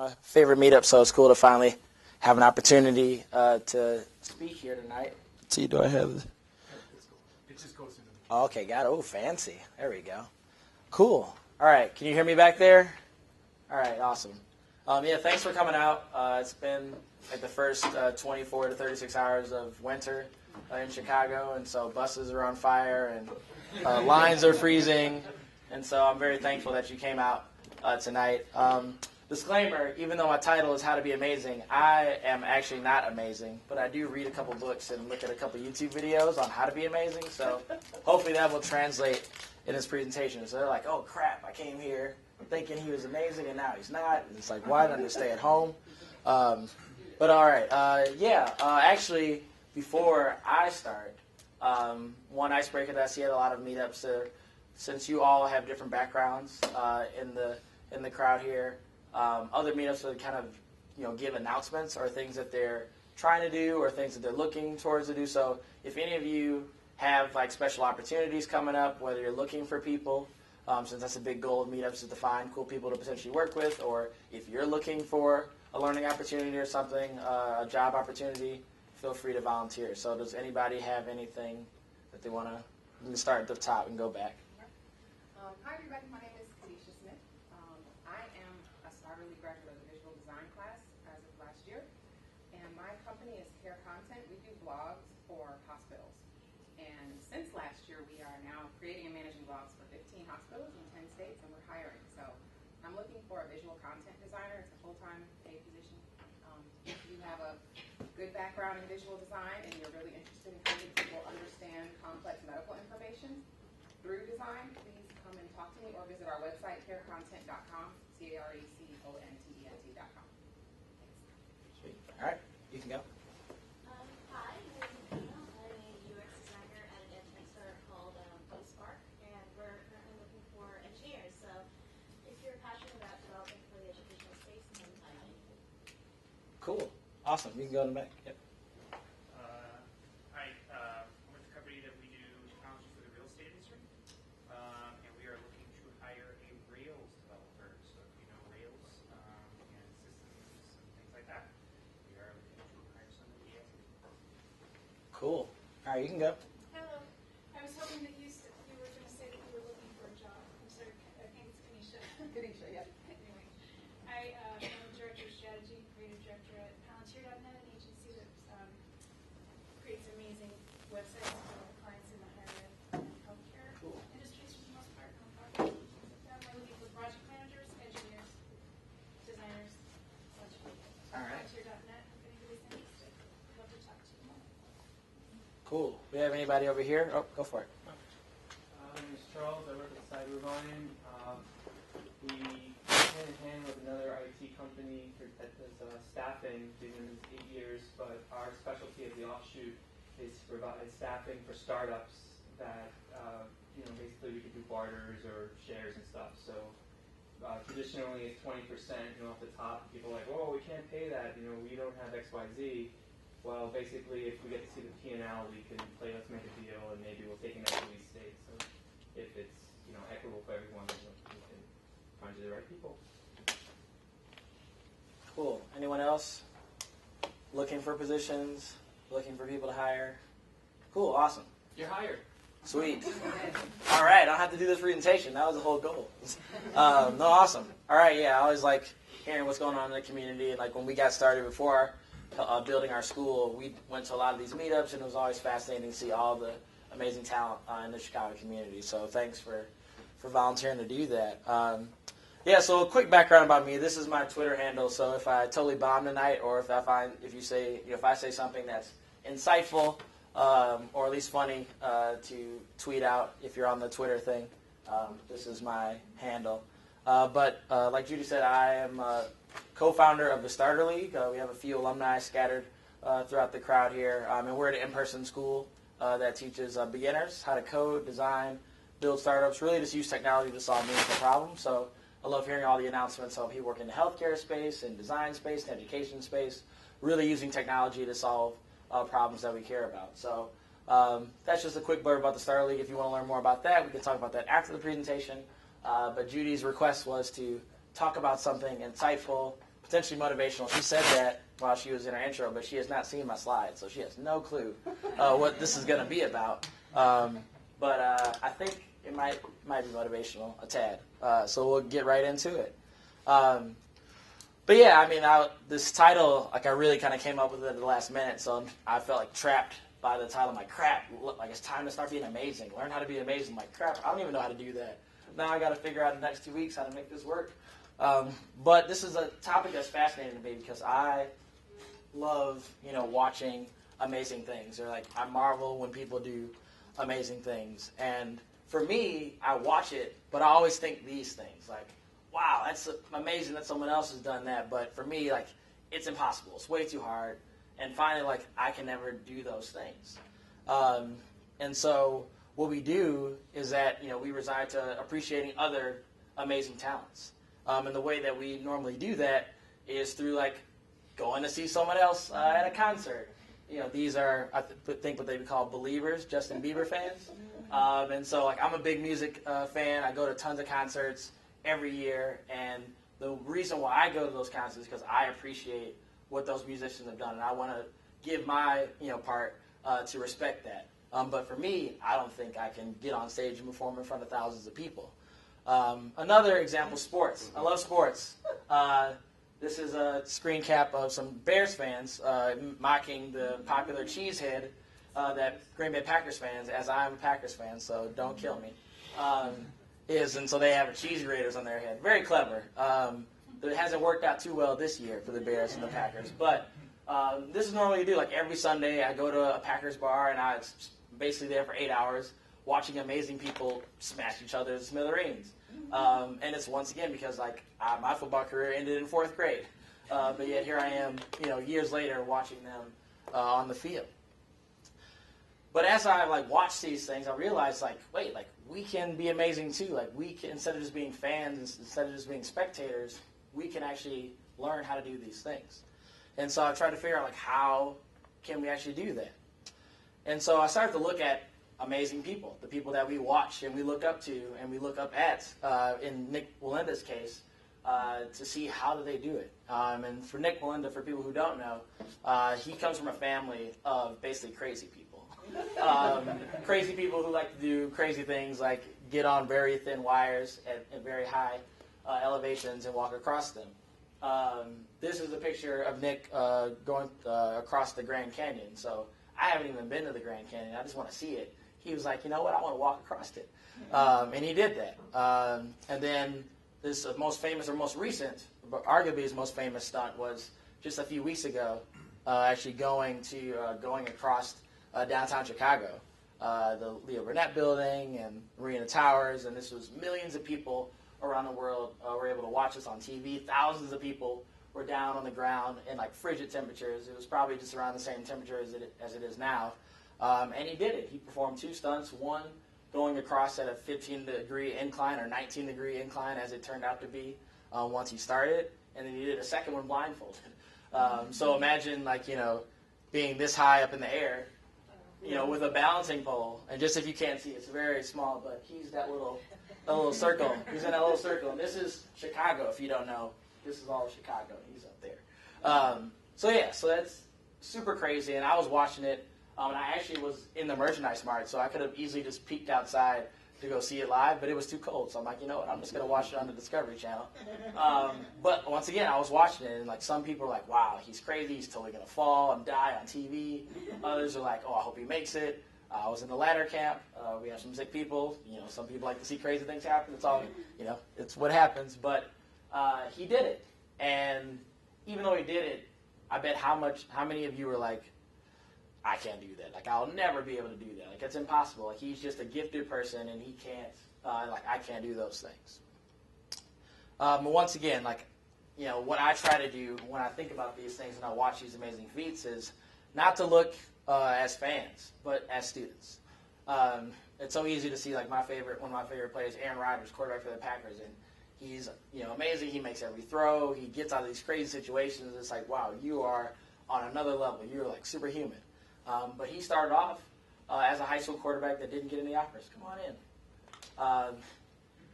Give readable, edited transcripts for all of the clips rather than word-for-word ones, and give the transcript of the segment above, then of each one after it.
my favorite meetup, so it's cool to finally have an opportunity to speak here tonight. Let's see, do I have... It just goes into the... Oh, okay, got it. Oh, fancy. There we go. Cool. All right, can you hear me back there? All right, awesome. Yeah, thanks for coming out. It's been like the first 24 to 36 hours of winter in Chicago, and so buses are on fire and lines are freezing, and so I'm very thankful that you came out tonight. Disclaimer, even though my title is How to Be Amazing, I am actually not amazing, but I do read a couple books and look at a couple YouTube videos on how to be amazing, so hopefully that will translate in this presentation. So they're like, oh crap, I came here thinking he was amazing and now he's not. And it's like, why didn't I stay at home? But all right, actually, before I start, one icebreaker that I see at a lot of meetups, since you all have different backgrounds in the crowd here, other meetups would kind of give announcements or things that they're trying to do or things that they're looking towards to do. So if any of you have like special opportunities coming up, whether you're looking for people, since that's a big goal of meetups is to find cool people to potentially work with, or if you're looking for a learning opportunity or something, a job opportunity, feel free to volunteer. So does anybody have anything that they want to? We can start at the top and go back. Hi everybody, my name is Felicia Smith. I am a Starterly graduate of the visual design class as of last year, and my company is Care Content. We do blogs for hospitals, and since last year we are now creating and managing blogs for 15 hospitals in 10 states, and we're hiring. So I'm looking for a visual content designer. It's a full-time paid position. If you have a good background in visual design and you're really interested in helping people understand complex medical information through design, please come and talk to me or visit our website, carecontent.com, carecontent.com. Sweet. All right, you can go. Hi, I'm Neal. I'm a UX designer at an edtech startup called Spark, and we're currently looking for engineers. So if you're passionate about developing for the educational space, then I know you can. Cool. Awesome. You can go in the back. Yep. Hi, I'm with a company that we do technology for the real estate industry, and we are looking to hire a Rails developer. So if you know Rails and systems and things like that, we are looking to hire somebody else. Cool. All right, you can go. Hello. I was hoping that you were going to say that you were looking for a job. I'm sorry, I think it's Kanisha. Kanisha, yeah. Anyway, I am the Director of Strategy, Creative Director at Palantir.net, an agency that creates amazing websites for clients in the higher ed and healthcare industries for the most part. I'm looking for project managers, engineers, designers, a bunch of people. All right. Palantir.net, if anybody's interested, I'd love to talk to you more. Cool. We have anybody over here? Oh, go for it. My name is Charles. I work at CIDD Meetup. We hand in hand with another IT company that does staffing. Been in 8 years, but our specialty at the offshoot is to provide staffing for startups that basically we could do barters or shares and stuff. So traditionally it's 20%, off the top. People are like, oh, we can't pay that. We don't have X, Y, Z. Well, basically, if we get to see the P&L, we can play, let's make a deal, and maybe we'll take an equity stake. So if it's equitable for everyone, we can find you the right people. Cool. Anyone else? Looking for positions? Looking for people to hire? Cool. Awesome. You're hired. Sweet. All right. I don't have to do this presentation. That was the whole goal. No, awesome. All right. Yeah, I always like hearing what's going on in the community. And like when we got started before building our school, we went to a lot of these meetups, and it was always fascinating to see all the amazing talent in the Chicago community. So thanks for volunteering to do that. Yeah, so a quick background about me. This is my Twitter handle. So if I totally bomb tonight, or if I say something that's insightful or at least funny to tweet out, if you're on the Twitter thing, this is my handle. But like Judy said, I am co-founder of the Starter League. We have a few alumni scattered throughout the crowd here, and we're an in-person school that teaches beginners how to code, design, build startups, really just use technology to solve meaningful problems. So I love hearing all the announcements of people working in the healthcare space, and design space, and education space, really using technology to solve problems that we care about. So that's just a quick blurb about the Starter League. If you want to learn more about that, we can talk about that after the presentation. But Judy's request was to talk about something insightful, potentially motivational. She said that while she was in her intro, but she has not seen my slides, so she has no clue what this is going to be about. But I think it might be motivational a tad. So we'll get right into it. But yeah, I mean, this title, like I really kind of came up with it at the last minute, so I felt like trapped by the title. I'm like, crap, like it's time to start being amazing. Learn how to be amazing. I'm like, crap, I don't even know how to do that. Now I got to figure out in the next 2 weeks how to make this work. But this is a topic that's fascinating to me because I love, watching amazing things. Or like I marvel when people do amazing things. And for me, I watch it, but I always think these things like, wow, that's amazing that someone else has done that. But for me, like, it's impossible. It's way too hard. And finally, like, I can never do those things. And so what we do is that, we reside to appreciating other amazing talents. And the way that we normally do that is through, like, going to see someone else at a concert. These are, I think, what they would call believers, Justin Bieber fans. And so, like, I'm a big music fan. I go to tons of concerts every year. And the reason why I go to those concerts is because I appreciate what those musicians have done. And I want to give my, part to respect that. But for me, I don't think I can get on stage and perform in front of thousands of people. Another example, sports. I love sports. This is a screen cap of some Bears fans mocking the popular cheesehead that Green Bay Packers fans, as I'm a Packers fan, so don't kill me, and so they have a cheesy Raiders on their head. Very clever. It hasn't worked out too well this year for the Bears and the Packers, but this is normally what I do. Like every Sunday, I go to a Packers bar, and I'm basically there for 8 hours watching amazing people smash each other to smithereens. And it's once again because my football career ended in 4th grade, but yet here I am, years later watching them on the field. But as I watch these things, I realize wait, we can be amazing too. We can, instead of just being fans, instead of just being spectators, we can actually learn how to do these things. And so I tried to figure out how can we actually do that. And so I started to look at amazing people, the people that we watch and we look up to and we look up at, in Nick Walinda's case, to see how do they do it. And for Nick Walinda, for people who don't know, he comes from a family of basically crazy people. Crazy people who like to do crazy things like get on very thin wires at very high elevations and walk across them. This is a picture of Nick going across the Grand Canyon. So I haven't even been to the Grand Canyon. I just want to see it. He was like, you know what, I want to walk across it. And he did that. And then this most famous or most recent, but arguably his most famous stunt was just a few weeks ago, actually going across downtown Chicago, the Leo Burnett Building and Marina Towers. And this was millions of people around the world were able to watch this on TV. Thousands of people were down on the ground in frigid temperatures. It was probably just around the same temperature as it is now. And he did it. He performed 2 stunts, one going across at a 15-degree incline or 19-degree incline as it turned out to be once he started, and then he did a second one blindfolded. So imagine being this high up in the air, with a balancing pole, and just if you can't see, it's very small, but he's that little circle. He's in that little circle, and this is Chicago. If you don't know, this is all of Chicago. He's up there. So that's super crazy, and I was watching it. And I actually was in the merchandise mart, so I could have easily just peeked outside to go see it live, but it was too cold. So I'm like, you know what, I'm just going to watch it on the Discovery Channel. But once again, I was watching it, and some people are like, wow, he's crazy, he's totally going to fall and die on TV. Others are like, oh, I hope he makes it. I was in the latter camp. We have some sick people. Some people like to see crazy things happen. It's all, it's what happens. But he did it. And even though he did it, I bet how many of you were like, I can't do that. I'll never be able to do that. It's impossible. He's just a gifted person, and he can't. I can't do those things. But once again, what I try to do when I think about these things and I watch these amazing feats is not to look as fans, but as students. It's so easy to see one of my favorite players, Aaron Rodgers, quarterback for the Packers, and he's amazing. He makes every throw. He gets out of these crazy situations. It's like, wow, you are on another level. You're superhuman. But he started off as a high school quarterback that didn't get any offers. Come on in.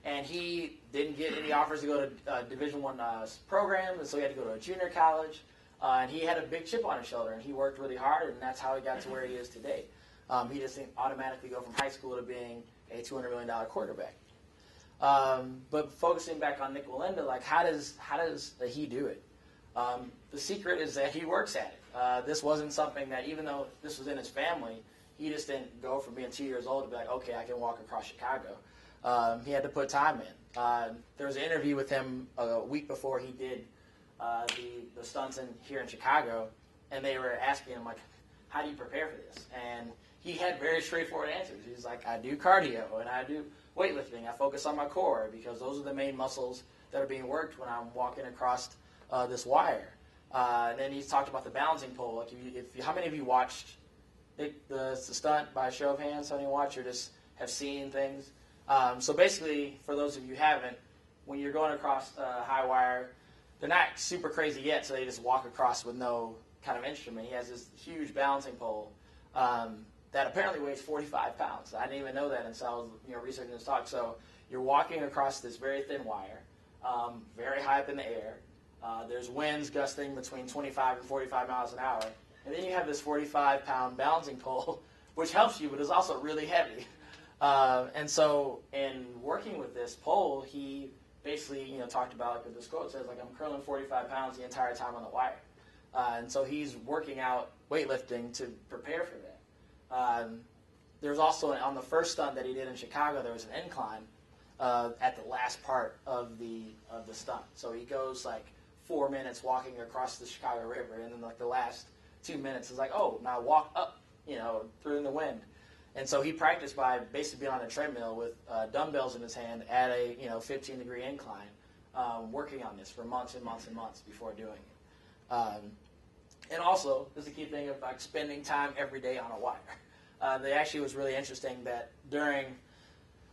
and he didn't get any offers to go to Division I program, and so he had to go to a junior college. And he had a big chip on his shoulder, and he worked really hard, and that's how he got to where he is today. He just didn't automatically go from high school to being a $200 million quarterback. But focusing back on Nick Walinda, like how does he do it? The secret is that he works at it. This wasn't something that, even though this was in his family, he just didn't go from being 2 years old to be like, okay, I can walk across Chicago. He had to put time in. There was an interview with him a week before he did the stunts here in Chicago, and they were asking him, like, how do you prepare for this? And he had very straightforward answers. He's like, I do cardio, and I do weightlifting. I focus on my core, because those are the main muscles that are being worked when I'm walking across this wire. And then he's talked about the balancing pole. Like, how many of you watched the stunt by a show of hands? How many watch or just have seen things? So basically, for those of you who haven't, when you're going across a high wire, they're not super crazy yet, so they just walk across with no kind of instrument. He has this huge balancing pole that apparently weighs 45 pounds. I didn't even know that until I was researching this talk. So you're walking across this very thin wire, very high up in the air. There's winds gusting between 25 and 45 miles an hour. And then you have this 45-pound balancing pole, which helps you, but is also really heavy. And so in working with this pole, he basically, talked about, like what this quote says, like, I'm curling 45 pounds the entire time on the wire. And so he's working out weightlifting to prepare for that. There's also, on the first stunt that he did in Chicago, there was an incline at the last part of the stunt. So he goes, like, 4 minutes walking across the Chicago River, and then, like, the last 2 minutes is like, oh, now walk up, through in the wind. And so he practiced by basically being on a treadmill with dumbbells in his hand at a 15-degree incline, working on this for months and months and months before doing it. And also, there's the key thing of like spending time every day on a wire. They actually was really interesting that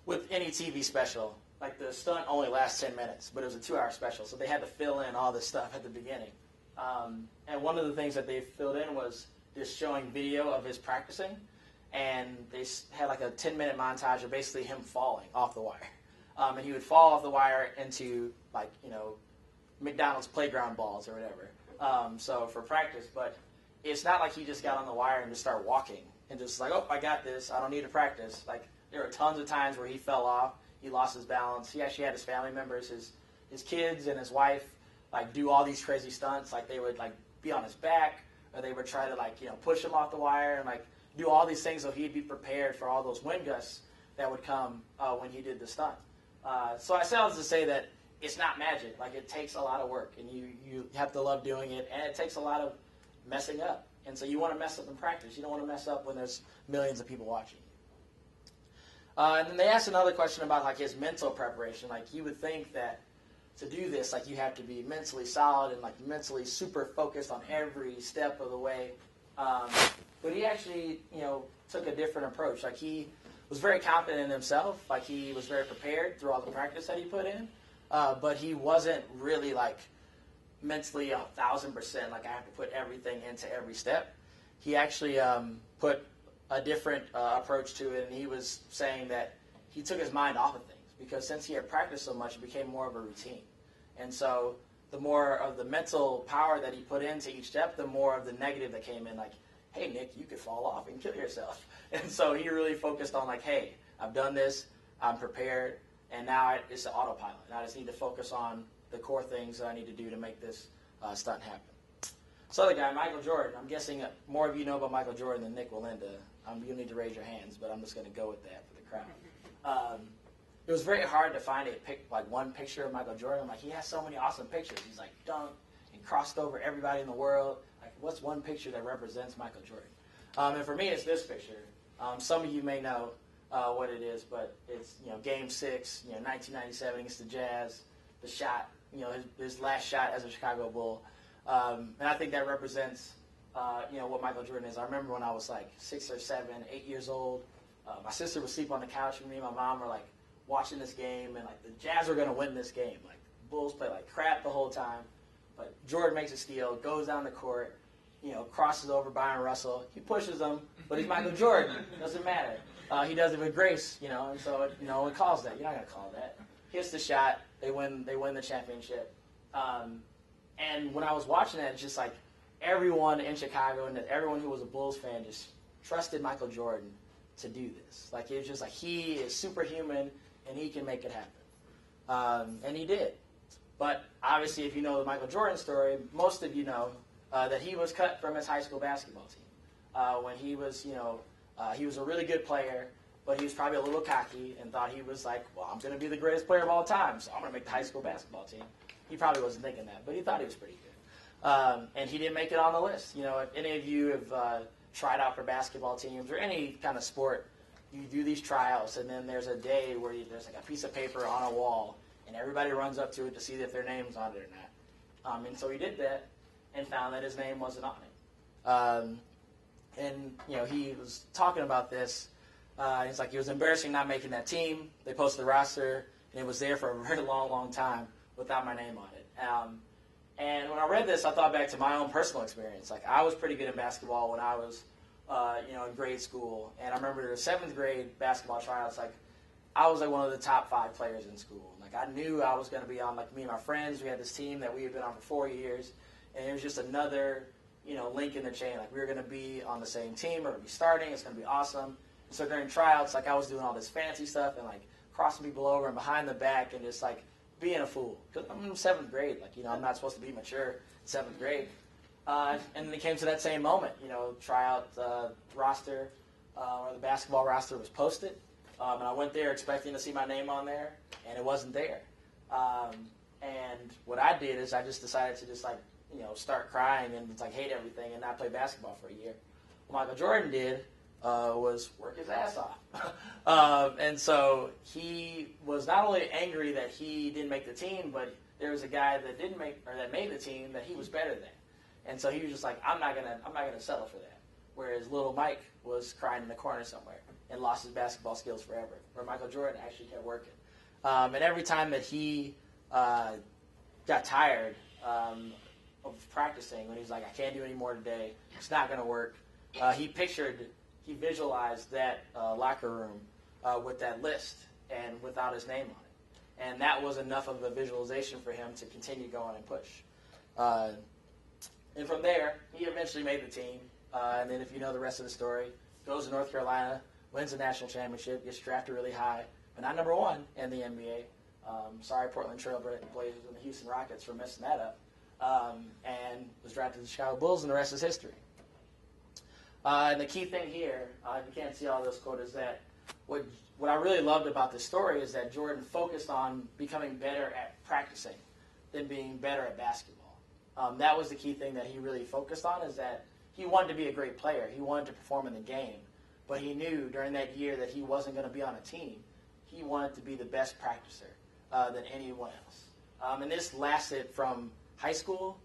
with any TV special, like the stunt only lasts 10 minutes, but it was a 2-hour special, so they had to fill in all this stuff at the beginning. And one of the things that they filled in was just showing video of his practicing. And they had like a 10-minute montage of basically him falling off the wire. And he would fall off the wire into like, McDonald's playground balls or whatever. So for practice, but it's not like he just got on the wire and just started walking and just like, oh, I got this. I don't need to practice. Like there were tons of times where he fell off. He lost his balance. He actually had his family members, his kids and his wife, like do all these crazy stunts. Like they would like be on his back, or they would try to like, push him off the wire and like do all these things so he'd be prepared for all those wind gusts that would come when he did the stunt. So I say all this to say that it's not magic. Like it takes a lot of work, and you have to love doing it, and it takes a lot of messing up. And so you want to mess up in practice. You don't want to mess up when there's millions of people watching. And then they asked another question about like his mental preparation. Like you would think that to do this, like you have to be mentally solid and like mentally super focused on every step of the way. But he actually, took a different approach. Like he was very confident in himself. Like he was very prepared through all the practice that he put in. But he wasn't really like mentally 1,000%. Like I have to put everything into every step. He actually put a different approach to it, and he was saying that he took his mind off of things because since he had practiced so much, it became more of a routine. And so the more of the mental power that he put into each step, the more of the negative that came in, like, hey, Nick, you could fall off and kill yourself. And so he really focused on, like, hey, I've done this, I'm prepared, and now it's an autopilot. And I just need to focus on the core things that I need to do to make this stunt happen. So the other guy, Michael Jordan, I'm guessing more of you know about Michael Jordan than Nick Walinda. You'll need to raise your hands, but I'm just going to go with that for the crowd. It was very hard to find one picture of Michael Jordan. I'm like, he has so many awesome pictures. He's like dunked and crossed over everybody in the world. Like, what's one picture that represents Michael Jordan? And for me, it's this picture. Some of you may know what it is, but it's Game 6, 1997 against the Jazz. The shot, his last shot as a Chicago Bull, and I think that represents what Michael Jordan is. I remember when I was like 6 or 7, 8 years old. My sister would sleep on the couch, and me and my mom were like watching this game, and like the Jazz were going to win this game. Like the Bulls played like crap the whole time, but Jordan makes a steal, goes down the court, crosses over Byron Russell. He pushes him, but he's Michael Jordan. Doesn't matter. He does it with grace, and so no one calls that. You're not going to call that. hits the shot. They win the championship. And when I was watching that, it's just like everyone in Chicago and everyone who was a Bulls fan just trusted Michael Jordan to do this. Like, it was just like, he is superhuman and he can make it happen. And he did. But obviously, if you know the Michael Jordan story, most of you know that he was cut from his high school basketball team. When he was, he was a really good player, but he was probably a little cocky and thought he was like, well, I'm going to be the greatest player of all time, so I'm going to make the high school basketball team. He probably wasn't thinking that, but he thought he was pretty good. And he didn't make it on the list. You know, if any of you have tried out for basketball teams or any kind of sport, you do these tryouts, and then there's a day where there's like a piece of paper on a wall, and everybody runs up to it to see if their name's on it or not. And so he did that and found that his name wasn't on it. And, he was talking about this. It's like, it was embarrassing not making that team. They posted the roster, and it was there for a very long, long time without my name on it. And when I read this, I thought back to my own personal experience. Like, I was pretty good in basketball when I was, in grade school. And I remember the 7th grade basketball tryouts, like, I was like one of the top 5 players in school. Like, I knew I was going to be on, like, me and my friends. We had this team that we had been on for 4 years. And it was just another, link in the chain. Like, we were going to be on the same team. We're going to be starting. It's going to be awesome. And so during tryouts, like, I was doing all this fancy stuff and, like, crossing people over and behind the back and just, like, being a fool. Because I'm in 7th grade. Like, I'm not supposed to be mature in 7th grade. And then it came to that same moment. Tryout roster or the basketball roster was posted. And I went there expecting to see my name on there, and it wasn't there. And what I did is I just decided to just, like, start crying and just, like, hate everything and not play basketball for a year. What Michael Jordan did was work his ass off. And so he was not only angry that he didn't make the team, but there was a guy that that made the team that he was better than. And so he was just like, I'm not gonna settle for that. Whereas little Mike was crying in the corner somewhere and lost his basketball skills forever. Where Michael Jordan actually kept working. And every time that he got tired of practicing, when he was like, I can't do any more today, it's not gonna work, he visualized that locker room with that list and without his name on it. And that was enough of a visualization for him to continue going and push. And from there, he eventually made the team. And then if you know the rest of the story, goes to North Carolina, wins the national championship, gets drafted really high, but not number 1 in the NBA. Sorry, Portland Trail Blazers and the Houston Rockets for messing that up. And was drafted to the Chicago Bulls, and the rest is history. And the key thing here, if you can't see all this quote, is that what I really loved about this story is that Jordan focused on becoming better at practicing than being better at basketball. That was the key thing that he really focused on, is that he wanted to be a great player. He wanted to perform in the game. But he knew during that year that he wasn't going to be on a team. He wanted to be the best practicer than anyone else. And this lasted from high school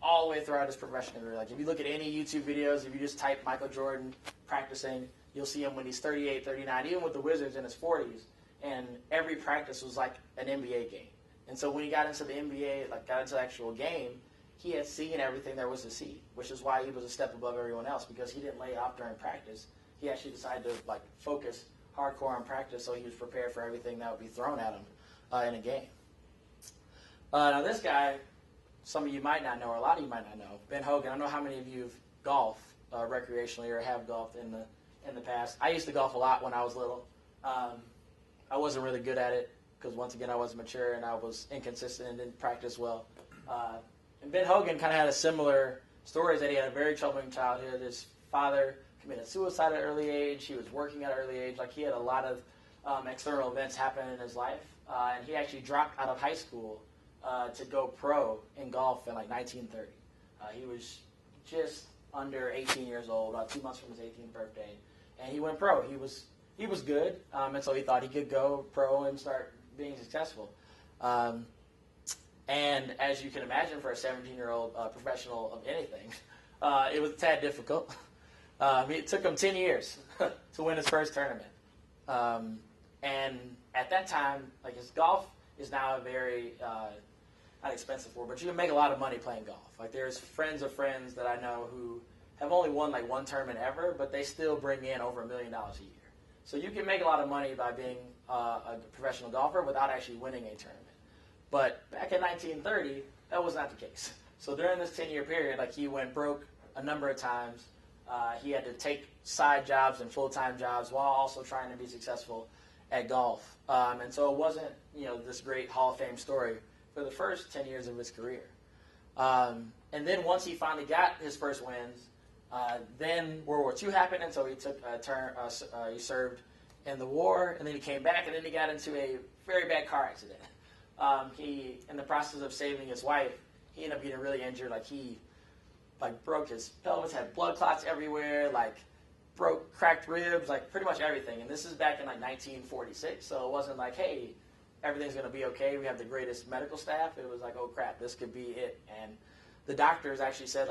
all the way throughout his professional career. Like, if you look at any YouTube videos, if you just type Michael Jordan practicing, you'll see him when he's 38, 39, even with the Wizards in his 40s. And every practice was like an NBA game. And so when he got into the NBA, like got into the actual game, he had seen everything there was to see, which is why he was a step above everyone else, because he didn't lay off during practice. He actually decided to, like, focus hardcore on practice, so he was prepared for everything that would be thrown at him in a game. Now this guy, some of you might not know, or a lot of you might not know, Ben Hogan. I don't know how many of you have golfed recreationally or have golfed in the past. I used to golf a lot when I was little. I wasn't really good at it because, once again, I wasn't mature and I was inconsistent and didn't practice well. And Ben Hogan kind of had a similar story, that he had a very troubling childhood. His father committed suicide at an early age. He was working at an early age. Like, he had a lot of external events happen in his life. And he actually dropped out of high school to go pro in golf in, like, 1930. He was just under 18 years old, about 2 months from his 18th birthday. And he went pro. He was good, and so he thought he could go pro and start being successful. And as you can imagine, for a 17-year-old professional of anything, it was a tad difficult. It took him 10 years to win his first tournament. And at that time, like, his golf is now a very, not expensive for, but you can make a lot of money playing golf. Like, there's friends of friends that I know who have only won, like, one tournament ever, but they still bring in over $1 million a year. So you can make a lot of money by being a professional golfer without actually winning a tournament. But back in 1930, that was not the case. So during this 10-year period, like, he went broke a number of times. He had to take side jobs and full-time jobs while also trying to be successful at golf. And so it wasn't, this great Hall of Fame story for the first 10 years of his career. And then once he finally got his first wins, then World War II happened, and so he took a turn. He served in the war, and then he came back, and then he got into a very bad car accident. He, in the process of saving his wife, he ended up getting really injured. Like, he broke his pelvis, had blood clots everywhere, cracked ribs, pretty much everything. And this is back in 1946, so it wasn't like, hey, everything's going to be okay. We have the greatest medical staff. It was like, oh crap, this could be it. And the doctors actually said,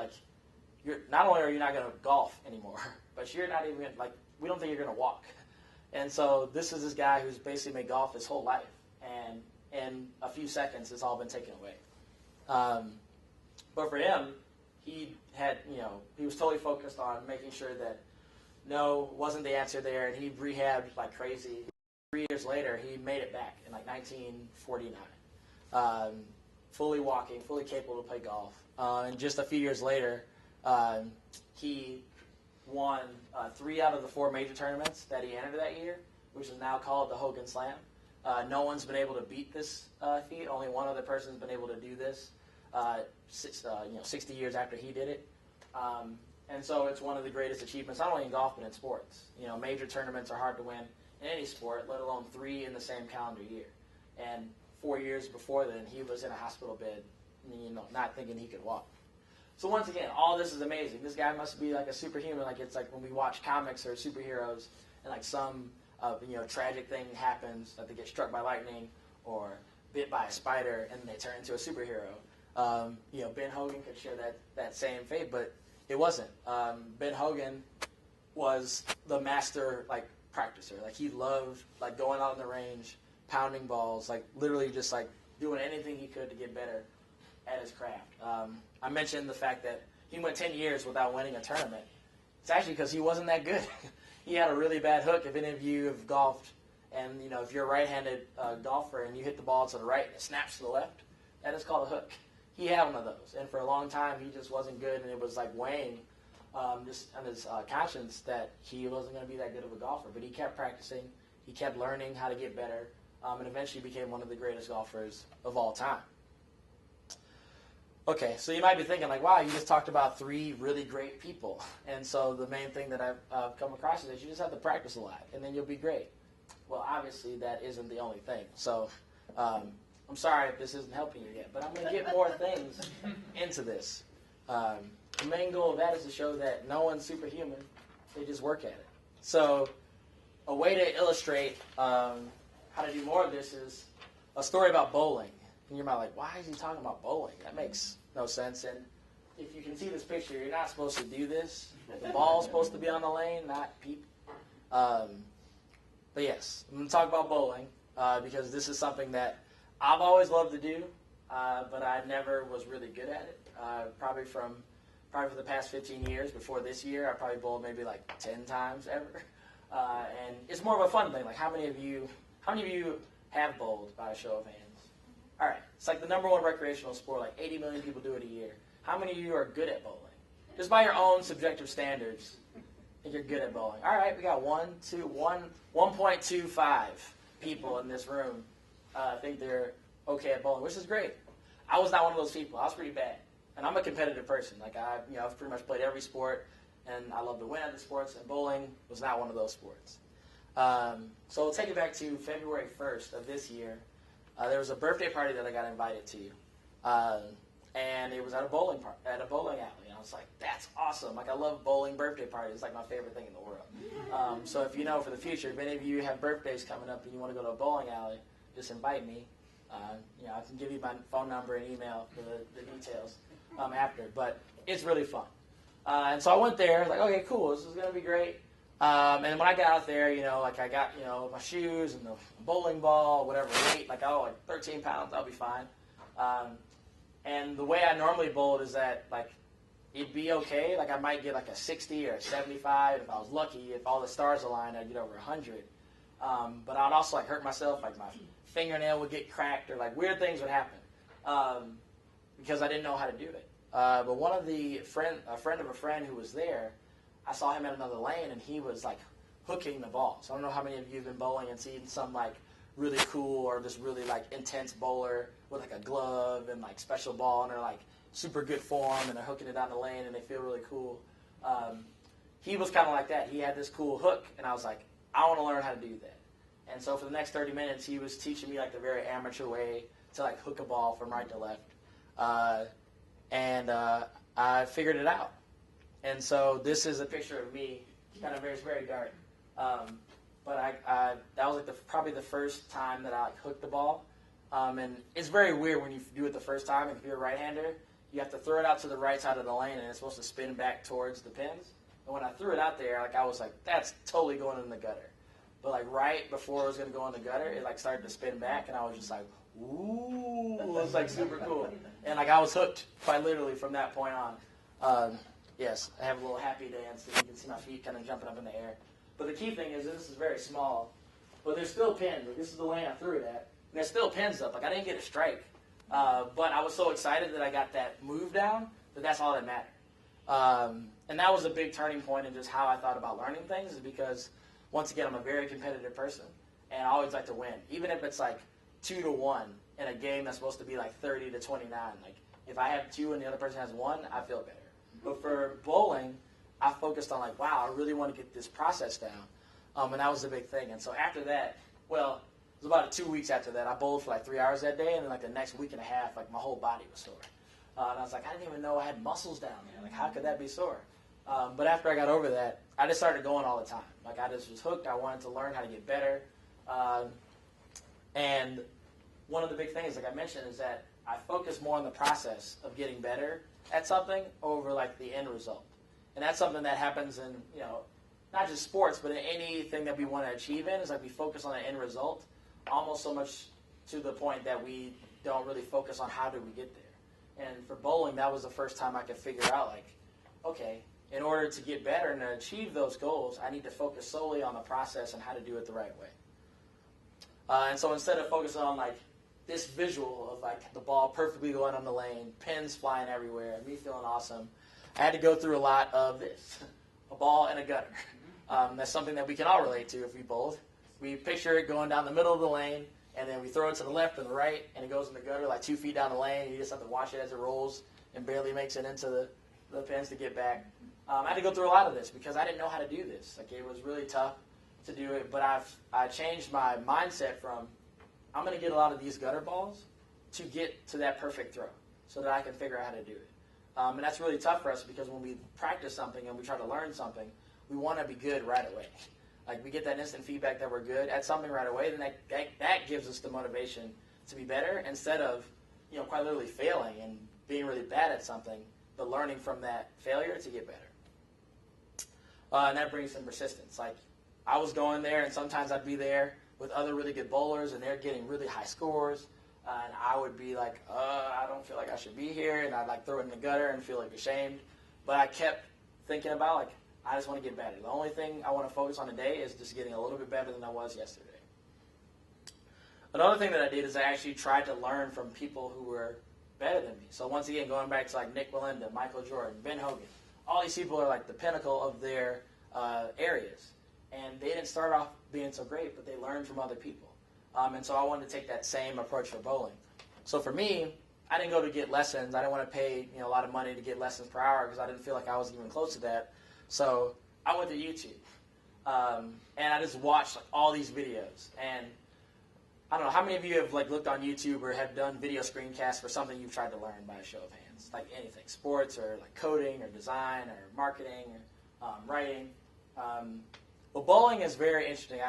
not only are you not going to golf anymore, but you're not even we don't think you're going to walk. And so this is this guy who's basically made golf his whole life, and in a few seconds, it's all been taken away. But for him, he had, he was totally focused on making sure that no wasn't the answer there, and he rehabbed like crazy. 3 years later, he made it back in 1949, fully walking, fully capable to play golf. And just a few years later, he won 3 out of the 4 major tournaments that he entered that year, which is now called the Hogan Slam. No one's been able to beat this feat. Only one other person's been able to do this 60 years after he did it. And so it's one of the greatest achievements, not only in golf, but in sports. Major tournaments are hard to win in any sport, let alone 3 in the same calendar year. And 4 years before then, he was in a hospital bed, not thinking he could walk. So once again, all this is amazing. This guy must be like a superhuman. It's like when we watch comics or superheroes, and some tragic thing happens, that they get struck by lightning or bit by a spider, and they turn into a superhero. Ben Hogan could share that same fate, but it wasn't. Ben Hogan was the master practicer. He loved going out on the range, pounding balls, literally just doing anything he could to get better at his craft. I mentioned the fact that he went 10 years without winning a tournament. It's actually because he wasn't that good. He had a really bad hook. If any of you have golfed, and if you're a right-handed golfer and you hit the ball to the right and it snaps to the left, that is called a hook. He had one of those, and for a long time he just wasn't good, and it was weighing just on his conscience that he wasn't going to be that good of a golfer. But he kept practicing, he kept learning how to get better, and eventually became one of the greatest golfers of all time. Okay, so you might be thinking wow, you just talked about 3 really great people, and so the main thing that I've come across is that you just have to practice a lot, and then you'll be great. Well, obviously that isn't the only thing. So I'm sorry if this isn't helping you yet, but I'm going to get more things into this. The main goal of that is to show that no one's superhuman. They just work at it. So a way to illustrate how to do more of this is a story about bowling. And you're why is he talking about bowling? That makes no sense. And if you can see this picture, you're not supposed to do this. The ball's supposed to be on the lane, not people. But yes, I'm going to talk about bowling because this is something that I've always loved to do, but I never was really good at it. Probably for the past 15 years. Before this year, I probably bowled maybe 10 times ever. And it's more of a fun thing. How many of you have bowled by a show of hands? All right, it's the #1 recreational sport. 80 million people do it a year. How many of you are good at bowling? Just by your own subjective standards, I think you're good at bowling. All right, we got 1.25 people in this room think they're okay at bowling, which is great. I was not one of those people. I was pretty bad, and I'm a competitive person. I've pretty much played every sport, and I love to win at the sports. And bowling was not one of those sports. So we'll take it back to February 1st of this year. There was a birthday party that I got invited to, and it was at a bowling alley. And I was like, "That's awesome! I love bowling birthday parties. It's my favorite thing in the world." So if for the future, if any of you have birthdays coming up and you want to go to a bowling alley, just invite me. I can give you my phone number and email for the details after. But it's really fun. And so I went there, okay, cool, this is gonna be great. And when I got out there, I got, my shoes and the bowling ball, whatever weight, 13 pounds, I'll be fine. And the way I normally bowled is that, it'd be okay. Like I might get like a 60 or a 75 if I was lucky. If all the stars aligned, I'd get over 100. But I'd also like hurt myself. Like my fingernail would get cracked, or like weird things would happen because I didn't know how to do it. But one of a friend of a friend who was there, I saw him at another lane, and he was like hooking the ball. So I don't know how many of you have been bowling and seen some like really cool or just really like intense bowler with like a glove and like special ball, and they're like super good form, and they're hooking it down the lane, and they feel really cool. He was kind of like that. He had this cool hook, and I was like, I want to learn how to do that. And so for the next 30 minutes, he was teaching me like the very amateur way to like hook a ball from right to left. And I figured it out. And so this is a picture of me, kind of it's very dark. But that was like probably the first time that I like hooked the ball. And it's very weird when you do it the first time. If you're a right-hander, you have to throw it out to the right side of the lane, and it's supposed to spin back towards the pins. And when I threw it out there, like I was like, that's totally going in the gutter. But like right before it was going to go in the gutter, it like started to spin back, and I was just like, ooh, it was like super cool. And like I was hooked quite literally from that point on. Yes, I have a little happy dance, and you can see my feet kind of jumping up in the air. But the key thing is this is very small, but there's still pins. Like this is the lane I threw it at, and there's still pins up. Like I didn't get a strike, but I was so excited that I got that move down that that's all that mattered. And that was a big turning point in just how I thought about learning things, is because once again, I'm a very competitive person, and I always like to win, even if it's like 2-1 in a game that's supposed to be like 30-29. Like if I have 2 and the other person has 1, I feel better. But for bowling, I focused on like, wow, I really want to get this process down, and that was the big thing. And so after that, well, it was about 2 weeks after that, I bowled for like 3 hours that day, and then like the next week and a half, like my whole body was sore. And I was like, I didn't even know I had muscles down there. Like, how could that be sore? But after I got over that, I just started going all the time. Like, I just was hooked. I wanted to learn how to get better. And one of the big things, like I mentioned, is that I focus more on the process of getting better at something over, like, the end result. And that's something that happens in, you know, not just sports, but in anything that we want to achieve in, is like we focus on the end result almost so much to the point that we don't really focus on how did we get there. And for bowling, that was the first time I could figure out, like, okay, in order to get better and to achieve those goals, I need to focus solely on the process and how to do it the right way. And so instead of focusing on, like, this visual of, like, the ball perfectly going on the lane, pins flying everywhere, me feeling awesome, I had to go through a lot of this, a ball and a gutter. That's something that we can all relate to if we bowled. We picture it going down the middle of the lane, and then we throw it to the left or the right, and it goes in the gutter like 2 feet down the lane, and you just have to watch it as it rolls and barely makes it into the pins to get back. I had to go through a lot of this because I didn't know how to do this. Like, it was really tough to do it, but I changed my mindset from, I'm going to get a lot of these gutter balls to get to that perfect throw so that I can figure out how to do it. And that's really tough for us because when we practice something and we try to learn something, we want to be good right away. Like, we get that instant feedback that we're good at something right away, then that gives us the motivation to be better instead of, you know, quite literally failing and being really bad at something, but learning from that failure to get better. And that brings some persistence. Like, I was going there, and sometimes I'd be there with other really good bowlers, and they're getting really high scores, and I would be like, I don't feel like I should be here, and I'd like throw it in the gutter and feel like ashamed. But I kept thinking about, like, I just want to get better. The only thing I want to focus on today is just getting a little bit better than I was yesterday. Another thing that I did is I actually tried to learn from people who were better than me. So once again, going back to like Nick Melinda, Michael Jordan, Ben Hogan, all these people are like the pinnacle of their areas. And they didn't start off being so great, but they learned from other people. And so I wanted to take that same approach for bowling. So for me, I didn't go to get lessons. I didn't want to pay a lot of money to get lessons per hour because I didn't feel like I was even close to that. So I went to YouTube, and I just watched like all these videos. And I don't know, how many of you have like looked on YouTube or have done video screencasts for something you've tried to learn by a show of hands? Like anything, sports or like coding or design or marketing or writing. Well, bowling is very interesting.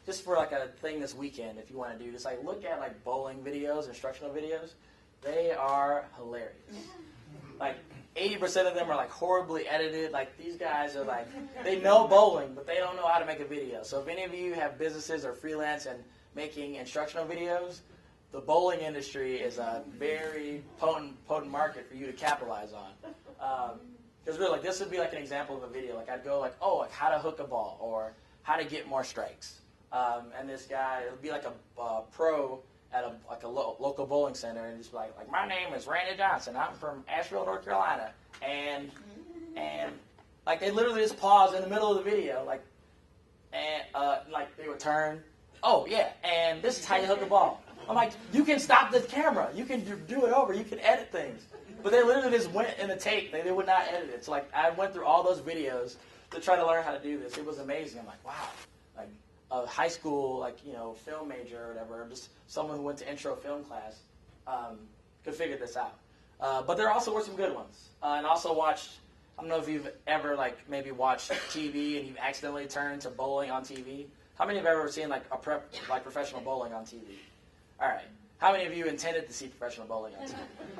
Just for like a thing this weekend, if you want to do, just like look at like bowling videos, instructional videos. They are hilarious. Like 80% of them are like horribly edited. Like these guys are like, they know bowling, but they don't know how to make a video. So if any of you have businesses or freelance and making instructional videos, the bowling industry is a very potent market for you to capitalize on. Because really, like, this would be like an example of a video. Like, I'd go like, oh, like how to hook a ball or how to get more strikes. And this guy, it would be like a pro at a local bowling center, and just be like my name is Randy Johnson. I'm from Asheville, North Carolina, and like they literally just pause in the middle of the video, like, and like they would turn. Oh yeah, and this is how you hook a ball. I'm like, you can stop the camera, you can do it over, you can edit things. But they literally just went in the tape. They would not edit it. So like I went through all those videos to try to learn how to do this. It was amazing. I'm like, wow, like a high school, like, you know, film major or whatever, just someone who went to intro film class could figure this out. But there also were some good ones. And also watched, I don't know if you've ever like maybe watched TV and you've accidentally turned to bowling on TV. How many have ever seen like professional bowling on TV? All right. How many of you intended to see professional bowling on TV?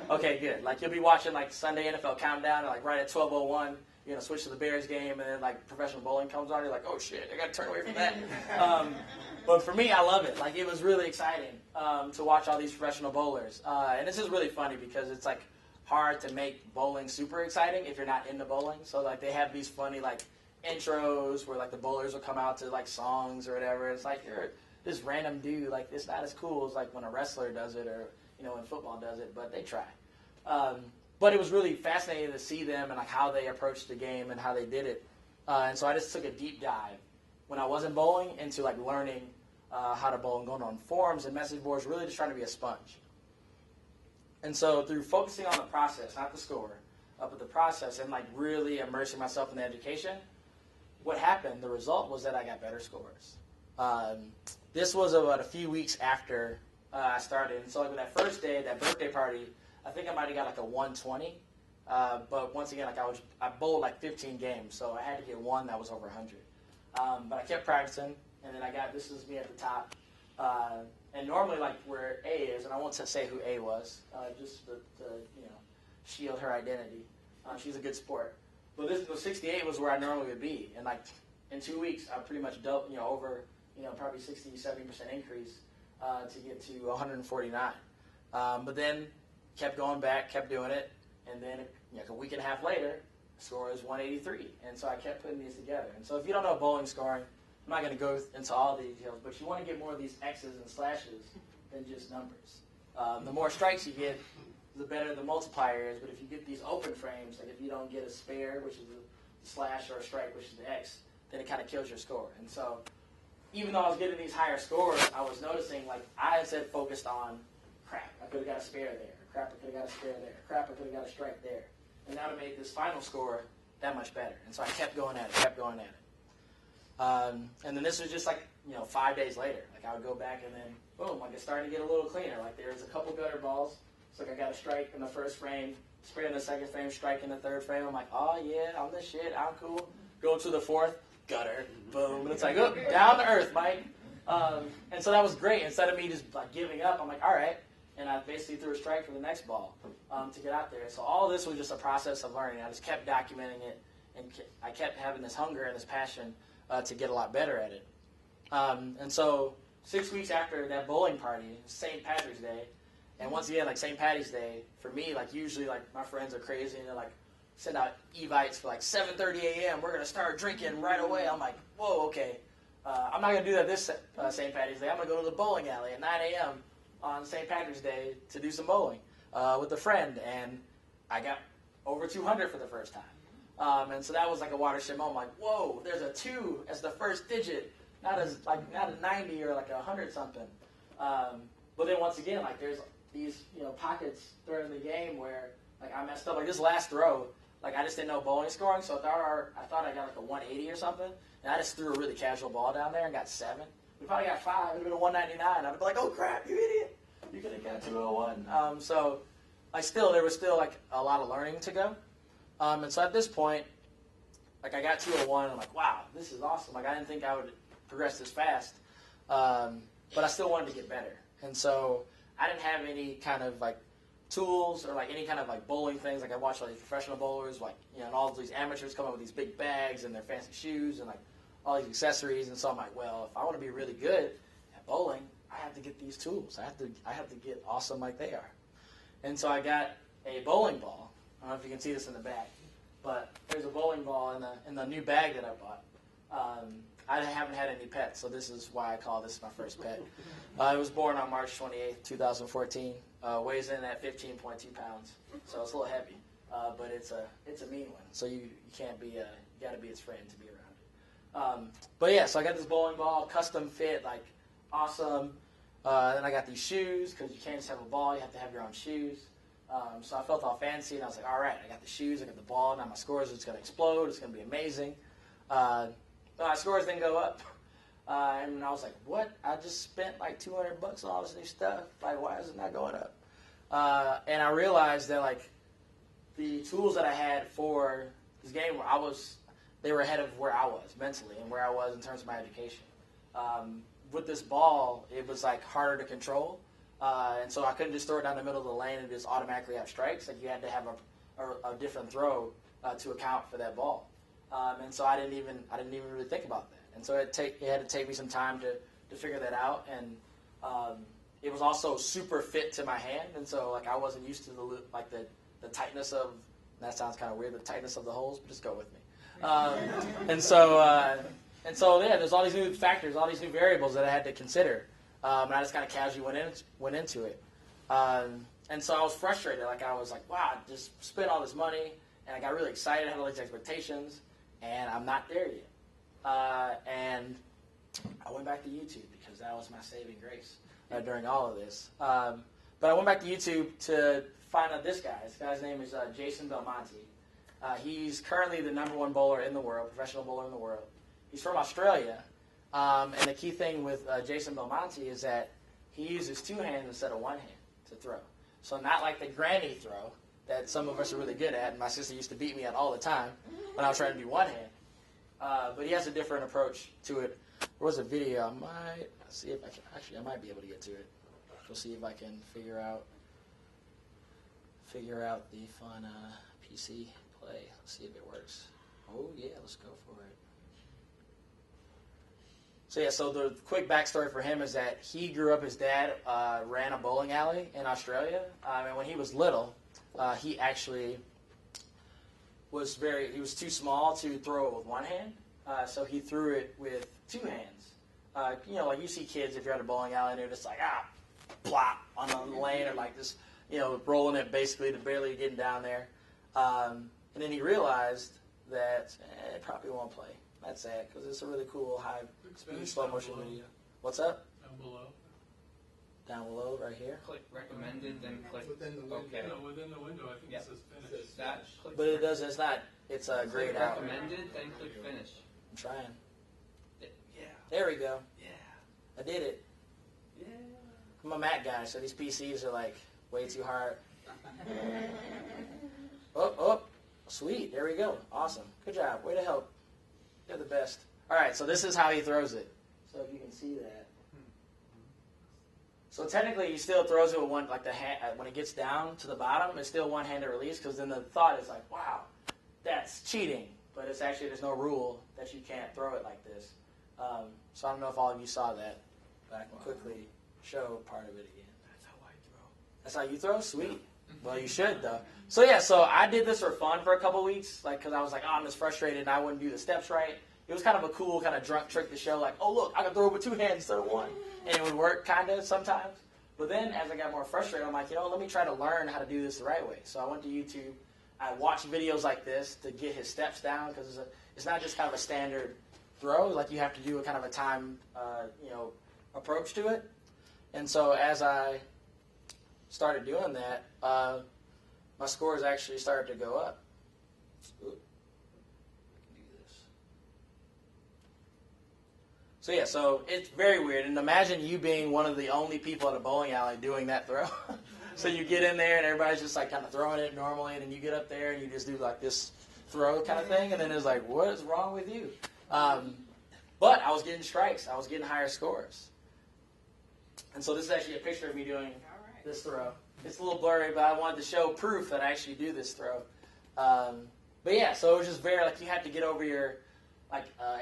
Okay, good. Like you'll be watching like Sunday NFL Countdown, and like right at 12:01, you're gonna switch to the Bears game, and then like professional bowling comes on. You're like, oh shit, I gotta turn away from that. But for me, I love it. Like it was really exciting to watch all these professional bowlers, and this is really funny because it's like hard to make bowling super exciting if you're not into bowling. So like they have these funny like intros where like the bowlers will come out to like songs or whatever. It's like you're this random dude, like it's not as cool as like when a wrestler does it or, you know, when football does it, but they try. But it was really fascinating to see them and like how they approached the game and how they did it. And so I just took a deep dive when I wasn't bowling into like learning how to bowl and going on forums and message boards, really just trying to be a sponge. And so through focusing on the process, not the score, but the process and like really immersing myself in the education, what happened, the result was that I got better scores. This was about a few weeks after I started. And so like that first day, that birthday party, I think I might have got like a 120. But once again, like I bowled like 15 games, so I had to get one that was over 100. But I kept practicing, and then this is me at the top. And normally like where A is, and I won't say who A was, just to you know, shield her identity. She's a good sport. But this 68 was where I normally would be. And like in 2 weeks, I pretty much doubled, you know, over, you know, probably 60, 70% increase to get to 149. But then kept going back, kept doing it, and then you know, a week and a half later, the score is 183. And so I kept putting these together. And so if you don't know bowling scoring, I'm not going to go into all the details, but you want to get more of these X's and slashes than just numbers. The more strikes you get, the better the multiplier is. But if you get these open frames, like if you don't get a spare, which is a slash, or a strike, which is the X, then it kind of kills your score. And so even though I was getting these higher scores, I was noticing, like, I said focused on, crap, I could have got a spare there. Crap, I could have got a spare there. Crap, I could have got a strike there. And that would make this final score that much better. And so I kept going at it, and then this was just like, you know, 5 days later. Like I would go back and then, boom, like it's starting to get a little cleaner. Like there's a couple gutter balls. It's like I got a strike in the first frame, spray in the second frame, strike in the third frame. I'm like, oh yeah, I'm the shit, I'm cool. Go to the fourth, gutter, boom. And it's like, oh, down to earth, Mike. And so that was great. Instead of me just like giving up, I'm like, all right. And I basically threw a strike for the next ball to get out there. So all this was just a process of learning. I just kept documenting it, and I kept having this hunger and this passion to get a lot better at it. And so 6 weeks after that bowling party, St. Patrick's Day, and once again, like St. Patty's Day, for me, like usually like my friends are crazy and they're like, send out evites for like 7:30 a.m. We're going to start drinking right away. I'm like, whoa, okay. I'm not going to do that this St. Patty's Day. I'm going to go to the bowling alley at 9 a.m. on St. Patrick's Day to do some bowling with a friend. And I got over 200 for the first time. And so that was like a watershed moment. Like, whoa, there's a 2 as the first digit, not a 90 or like 100 something. But then once again, like there's these, you know, pockets during the game where like I messed up. Like this last throw, like I just didn't know bowling scoring, so I thought I got like a 180 or something, and I just threw a really casual ball down there and got 7. We probably got 5. It would have been a 199. I'd be like, oh crap, you idiot! You could have got 201. So there was still like a lot of learning to go. And so at this point, like I got 201. I'm like, wow, this is awesome. Like I didn't think I would progress this fast, but I still wanted to get better. And so I didn't have any kind of like tools or like any kind of like bowling things. Like I watched all these professional bowlers, like, you know, and all these amateurs come up with these big bags and their fancy shoes and like all these accessories. And so I'm like, well, if I want to be really good at bowling, I have to get these tools. I have to get awesome like they are. And so I got a bowling ball I don't know if you can see this in the back, but there's a bowling ball in the new bag that I bought. I haven't had any pets, so this is why I call this my first pet. It was born on March 28th, 2014. Weighs in at 15.2 pounds, so it's a little heavy, but it's a mean one. So you can't be you got to be its friend to be around it. But yeah, so I got this bowling ball, custom fit, like awesome. Then I got these shoes because you can't just have a ball; you have to have your own shoes. So I felt all fancy, and I was like, all right, I got the shoes, I got the ball. Now my scores are just gonna explode. It's gonna be amazing. But my scores didn't go up. And I was like, what? I just spent like $200 on all this new stuff. Like, why is it not going up? And I realized that, like, the tools that I had for this game, they were ahead of where I was mentally and where I was in terms of my education. With this ball, it was, like, harder to control. And so I couldn't just throw it down the middle of the lane and just automatically have strikes. Like, you had to have a different throw to account for that ball. And so I didn't even really think about that. And so it had to take me some time to figure that out. And it was also super fit to my hand. And so like I wasn't used to the tightness of, that sounds kind of weird, the tightness of the holes, but just go with me. And so yeah, there's all these new factors, all these new variables that I had to consider. And I just kind of casually went into it. And so I was frustrated. Like I was like, wow, I just spent all this money. And I got really excited, had all these expectations. And I'm not there yet. And I went back to YouTube because that was my saving grace during all of this. But I went back to YouTube to find out this guy. This guy's name is Jason Belmonte. He's currently the #1 bowler in the world, professional bowler in the world. He's from Australia. And the key thing with Jason Belmonte is that he uses two hands instead of one hand to throw. So not like the granny throw that some of us are really good at, and my sister used to beat me at all the time when I was trying to do one hand. But he has a different approach to it. There was a video. I might see if I can. Actually, I might be able to get to it. We'll see if I can figure out the fun PC play. Let's see if it works. Oh yeah, let's go for it. So yeah, so the quick backstory for him is that he grew up. His dad ran a bowling alley in Australia, and when he was little, he actually was too small to throw it with one hand, so he threw it with two hands. Like you see kids if you're at a bowling alley and they're just like plop on the lane or like just rolling it basically to barely getting down there. And then he realized that it probably won't play. That's sad because it's a really cool high speed slow motion video. What's up? Down below. Down below, right here. Click recommended, then click Within the window. OK. No, within the window, I think Yep. it says finish. That, click But it does. It's not. It's a grayed click out. recommended, then click finish. I'm trying. Yeah. There we go. Yeah. I did it. Yeah. I'm a Mac guy, so these PCs are like way too hard. Oh, sweet. There we go. Awesome. Good job. Way to help. You're the best. All right, so this is how he throws it. So if you can see that. So technically, he still throws it with one, like the hand, when it gets down to the bottom, it's still one-handed release, because then the thought is like, wow, that's cheating. But it's actually, there's no rule that you can't throw it like this. So I don't know if all of you saw that, but I can quickly show part of it again. That's how I throw. That's how you throw? Sweet. Well, you should, though. So, yeah, so I did this for fun for a couple weeks, like, because I was like, oh, I'm just frustrated and I wouldn't do the steps right. It was kind of a cool kind of drunk trick to show, like, oh, look, I can throw it with two hands instead of one. And it would work kind of sometimes. But then as I got more frustrated, I'm like, let me try to learn how to do this the right way. So I went to YouTube. I watched videos like this to get his steps down, because it's not just kind of a standard throw. Like, you have to do a kind of a time, approach to it. And so as I started doing that, my scores actually started to go up. Ooh. I can do this. So yeah, so it's very weird. And imagine you being one of the only people at a bowling alley doing that throw. So you get in there and everybody's just like kind of throwing it normally, and then you get up there and you just do like this throw kind of thing, and then it's like, what is wrong with you? But I was getting strikes. I was getting higher scores. And so this is actually a picture of me doing this throw. It's a little blurry, but I wanted to show proof that I actually do this throw. But yeah, so it was just very, like, you have to get over your,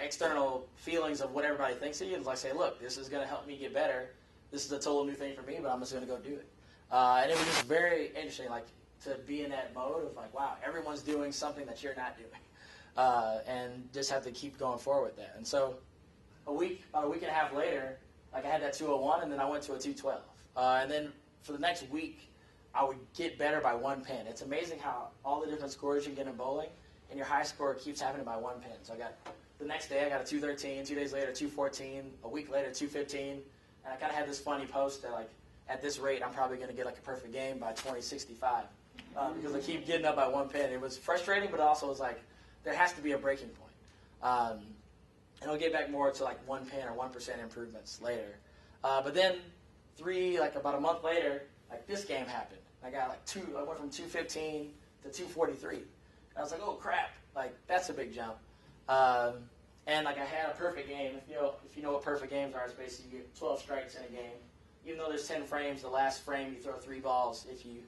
external feelings of what everybody thinks of you. And like, say, look, this is going to help me get better. This is a total new thing for me, but I'm just going to go do it. And it was just very interesting, like, to be in that mode of like, wow, everyone's doing something that you're not doing, and just have to keep going forward with that. And so about a week and a half later, like I had that 201, and then I went to a 212. And then for the next week, I would get better by 1 pin. It's amazing how all the different scores you get in bowling, and your high score keeps happening by 1 pin. So the next day I got a 213, 2 days later 214, a week later 215, and I kind of had this funny post that like, at this rate, I'm probably going to get like a perfect game by 2065 because I keep getting up by 1 pin. It was frustrating, but also was like, there has to be a breaking point. And I'll get back more to like 1 pin or 1% improvements later. But then about a month later, like this game happened. I got I went from 215 to 243. And I was like, oh crap, like that's a big jump. And like I had a perfect game. If you know what perfect games are, it's basically you get 12 strikes in a game. Even though there's 10 frames, the last frame you throw 3 balls if you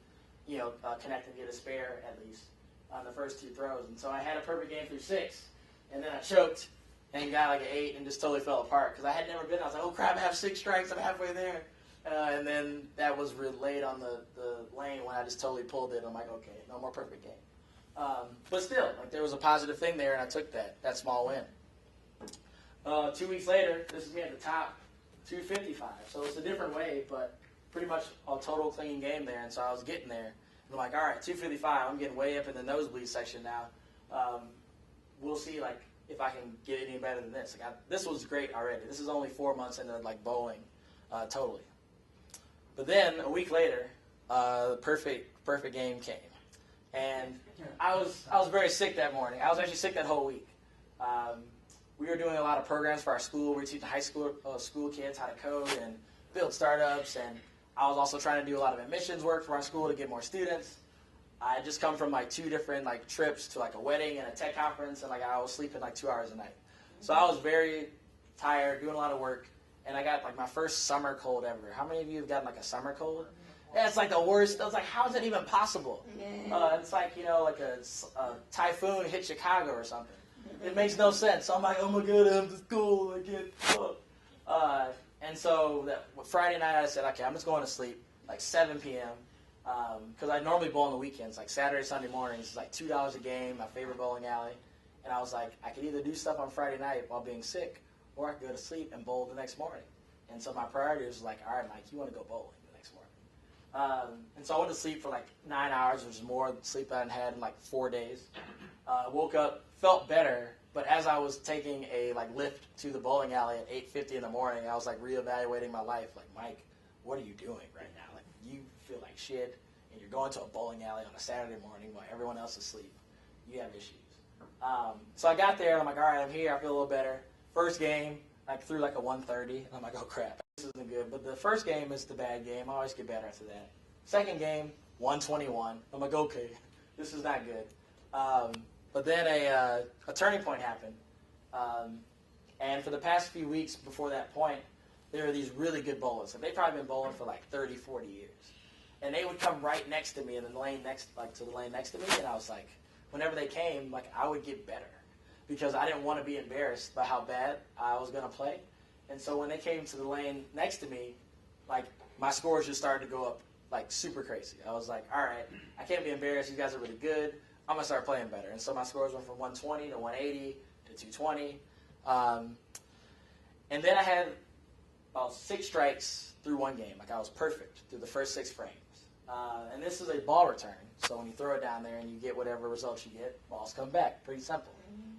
connect and get a spare at least on the first 2 throws. And so I had a perfect game through 6, and then I choked and got like an 8 and just totally fell apart because I had never been. I was like, oh crap, I have 6 strikes. I'm halfway there. And then that was relayed on the lane when I just totally pulled it. I'm like, okay, no more perfect game. But still, like there was a positive thing there, and I took that small win. 2 weeks later, this is me at the top, 255. So it's a different way, but pretty much a total clean game there. And so I was getting there. And I'm like, all right, 255. I'm getting way up in the nosebleed section now. We'll see like if I can get any better than this. Like this was great already. This is only 4 months into like bowling, totally. But then a week later, the perfect game came, and I was very sick that morning. I was actually sick that whole week. We were doing a lot of programs for our school. We were teaching high school kids how to code and build startups, and I was also trying to do a lot of admissions work for our school to get more students. I had just come from like 2 different like trips to like a wedding and a tech conference, and like I was sleeping like 2 hours a night. So I was very tired, doing a lot of work. And I got like my first summer cold ever. How many of you have gotten like a summer cold? Yeah, it's like the worst. I was like, how is that even possible? It's like, like a typhoon hit Chicago or something. It makes no sense. So I'm like, oh my God, I'm just cold. I can't. And so Friday night I said, okay, I'm just going to sleep like 7 p.m. Because I normally bowl on the weekends, like Saturday, Sunday mornings. It's like $2 a game, my favorite bowling alley. And I was like, I could either do stuff on Friday night while being sick, or I could go to sleep and bowl the next morning. And so my priority was like, all right, Mike, you want to go bowling the next morning. And so I went to sleep for like 9 hours, which is more sleep I hadn't had in like 4 days. Woke up, felt better, but as I was taking a like lift to the bowling alley at 8:50 in the morning, I was like reevaluating my life. Like, Mike, what are you doing right now? Like, you feel like shit, and you're going to a bowling alley on a Saturday morning while everyone else is asleep. You have issues. So I got there, and I'm like, all right, I'm here. I feel a little better. First game, I threw like a 130, and I'm like, oh crap, this isn't good. But the first game is the bad game. I always get better after that. Second game, 121. I'm like, okay, this is not good. But then a turning point happened. And for the past few weeks before that point, there were these really good bowlers. Like, they've probably been bowling for like 30, 40 years. And they would come right next to me in the lane next to me, and I was like, whenever they came, like I would get better, because I didn't want to be embarrassed by how bad I was going to play. And so when they came to the lane next to me, like my scores just started to go up like super crazy. I was like, all right, I can't be embarrassed. You guys are really good. I'm going to start playing better. And so my scores went from 120 to 180 to 220. And then I had about 6 strikes through 1 game. Like I was perfect through the first 6 frames. And this is a ball return. So when you throw it down there and you get whatever results you get, balls come back. Pretty simple.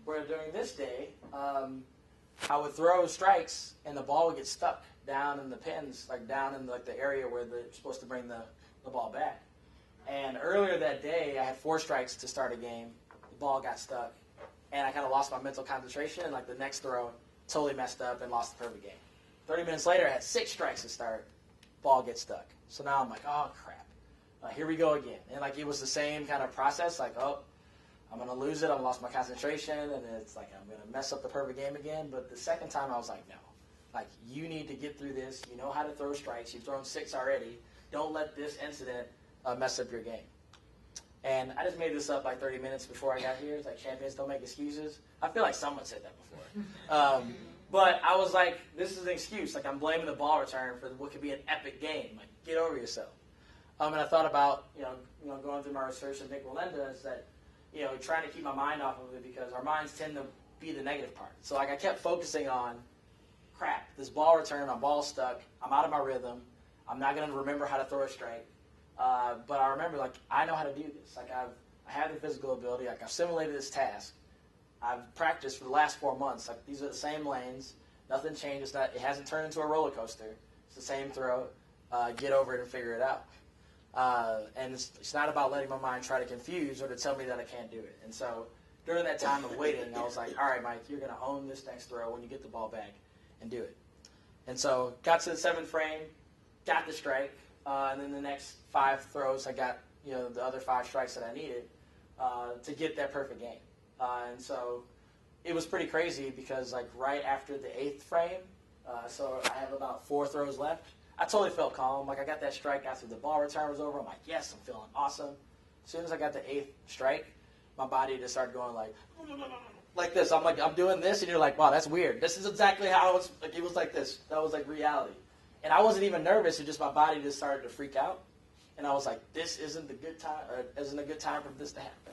Where during this day, I would throw strikes and the ball would get stuck down in the pins, like down in like the area where they're supposed to bring the ball back. And earlier that day, I had 4 strikes to start a game. The ball got stuck, and I kind of lost my mental concentration. And like the next throw, totally messed up and lost the perfect game. 30 minutes later, I had 6 strikes to start. Ball gets stuck. So now I'm like, oh crap. Here we go again. And like it was the same kind of process. Like, oh, I'm going to lose it. I've lost my concentration, and it's like I'm going to mess up the perfect game again. But the second time, I was like, no. Like, you need to get through this. You know how to throw strikes. You've thrown 6 already. Don't let this incident mess up your game. And I just made this up like 30 minutes before I got here. It's like, champions don't make excuses. I feel like someone said that before. But I was like, this is an excuse. Like, I'm blaming the ball return for what could be an epic game. Like, get over yourself. And I thought about, going through my research in Nick Melinda is that, trying to keep my mind off of it because our minds tend to be the negative part. So like I kept focusing on, crap, this ball return, my ball's stuck, I'm out of my rhythm, I'm not going to remember how to throw a strike. But I remember, like, I know how to do this. Like, I have the physical ability. Like, I've simulated this task. I've practiced for the last 4 months. Like, these are the same lanes. Nothing changes. It hasn't turned into a roller coaster. It's the same throw. Get over it and figure it out. And it's not about letting my mind try to confuse or to tell me that I can't do it. And so during that time of waiting, I was like, all right, Mike, you're going to own this next throw when you get the ball back and do it. And so got to the 7th frame, got the strike. And then the next 5 throws, I got the other 5 strikes that I needed to get that perfect game. And so it was pretty crazy because like right after the 8th frame, so I have about 4 throws left. I totally felt calm. Like I got that strike after the ball return was over. I'm like, yes, I'm feeling awesome. As soon as I got the 8th strike, my body just started going like this. I'm like, I'm doing this, and you're like, wow, that's weird. This is exactly how it was. Like, it was like this. That was like reality. And I wasn't even nervous. It just my body just started to freak out, and I was like, "This isn't the good time, or isn't a good time for this to happen."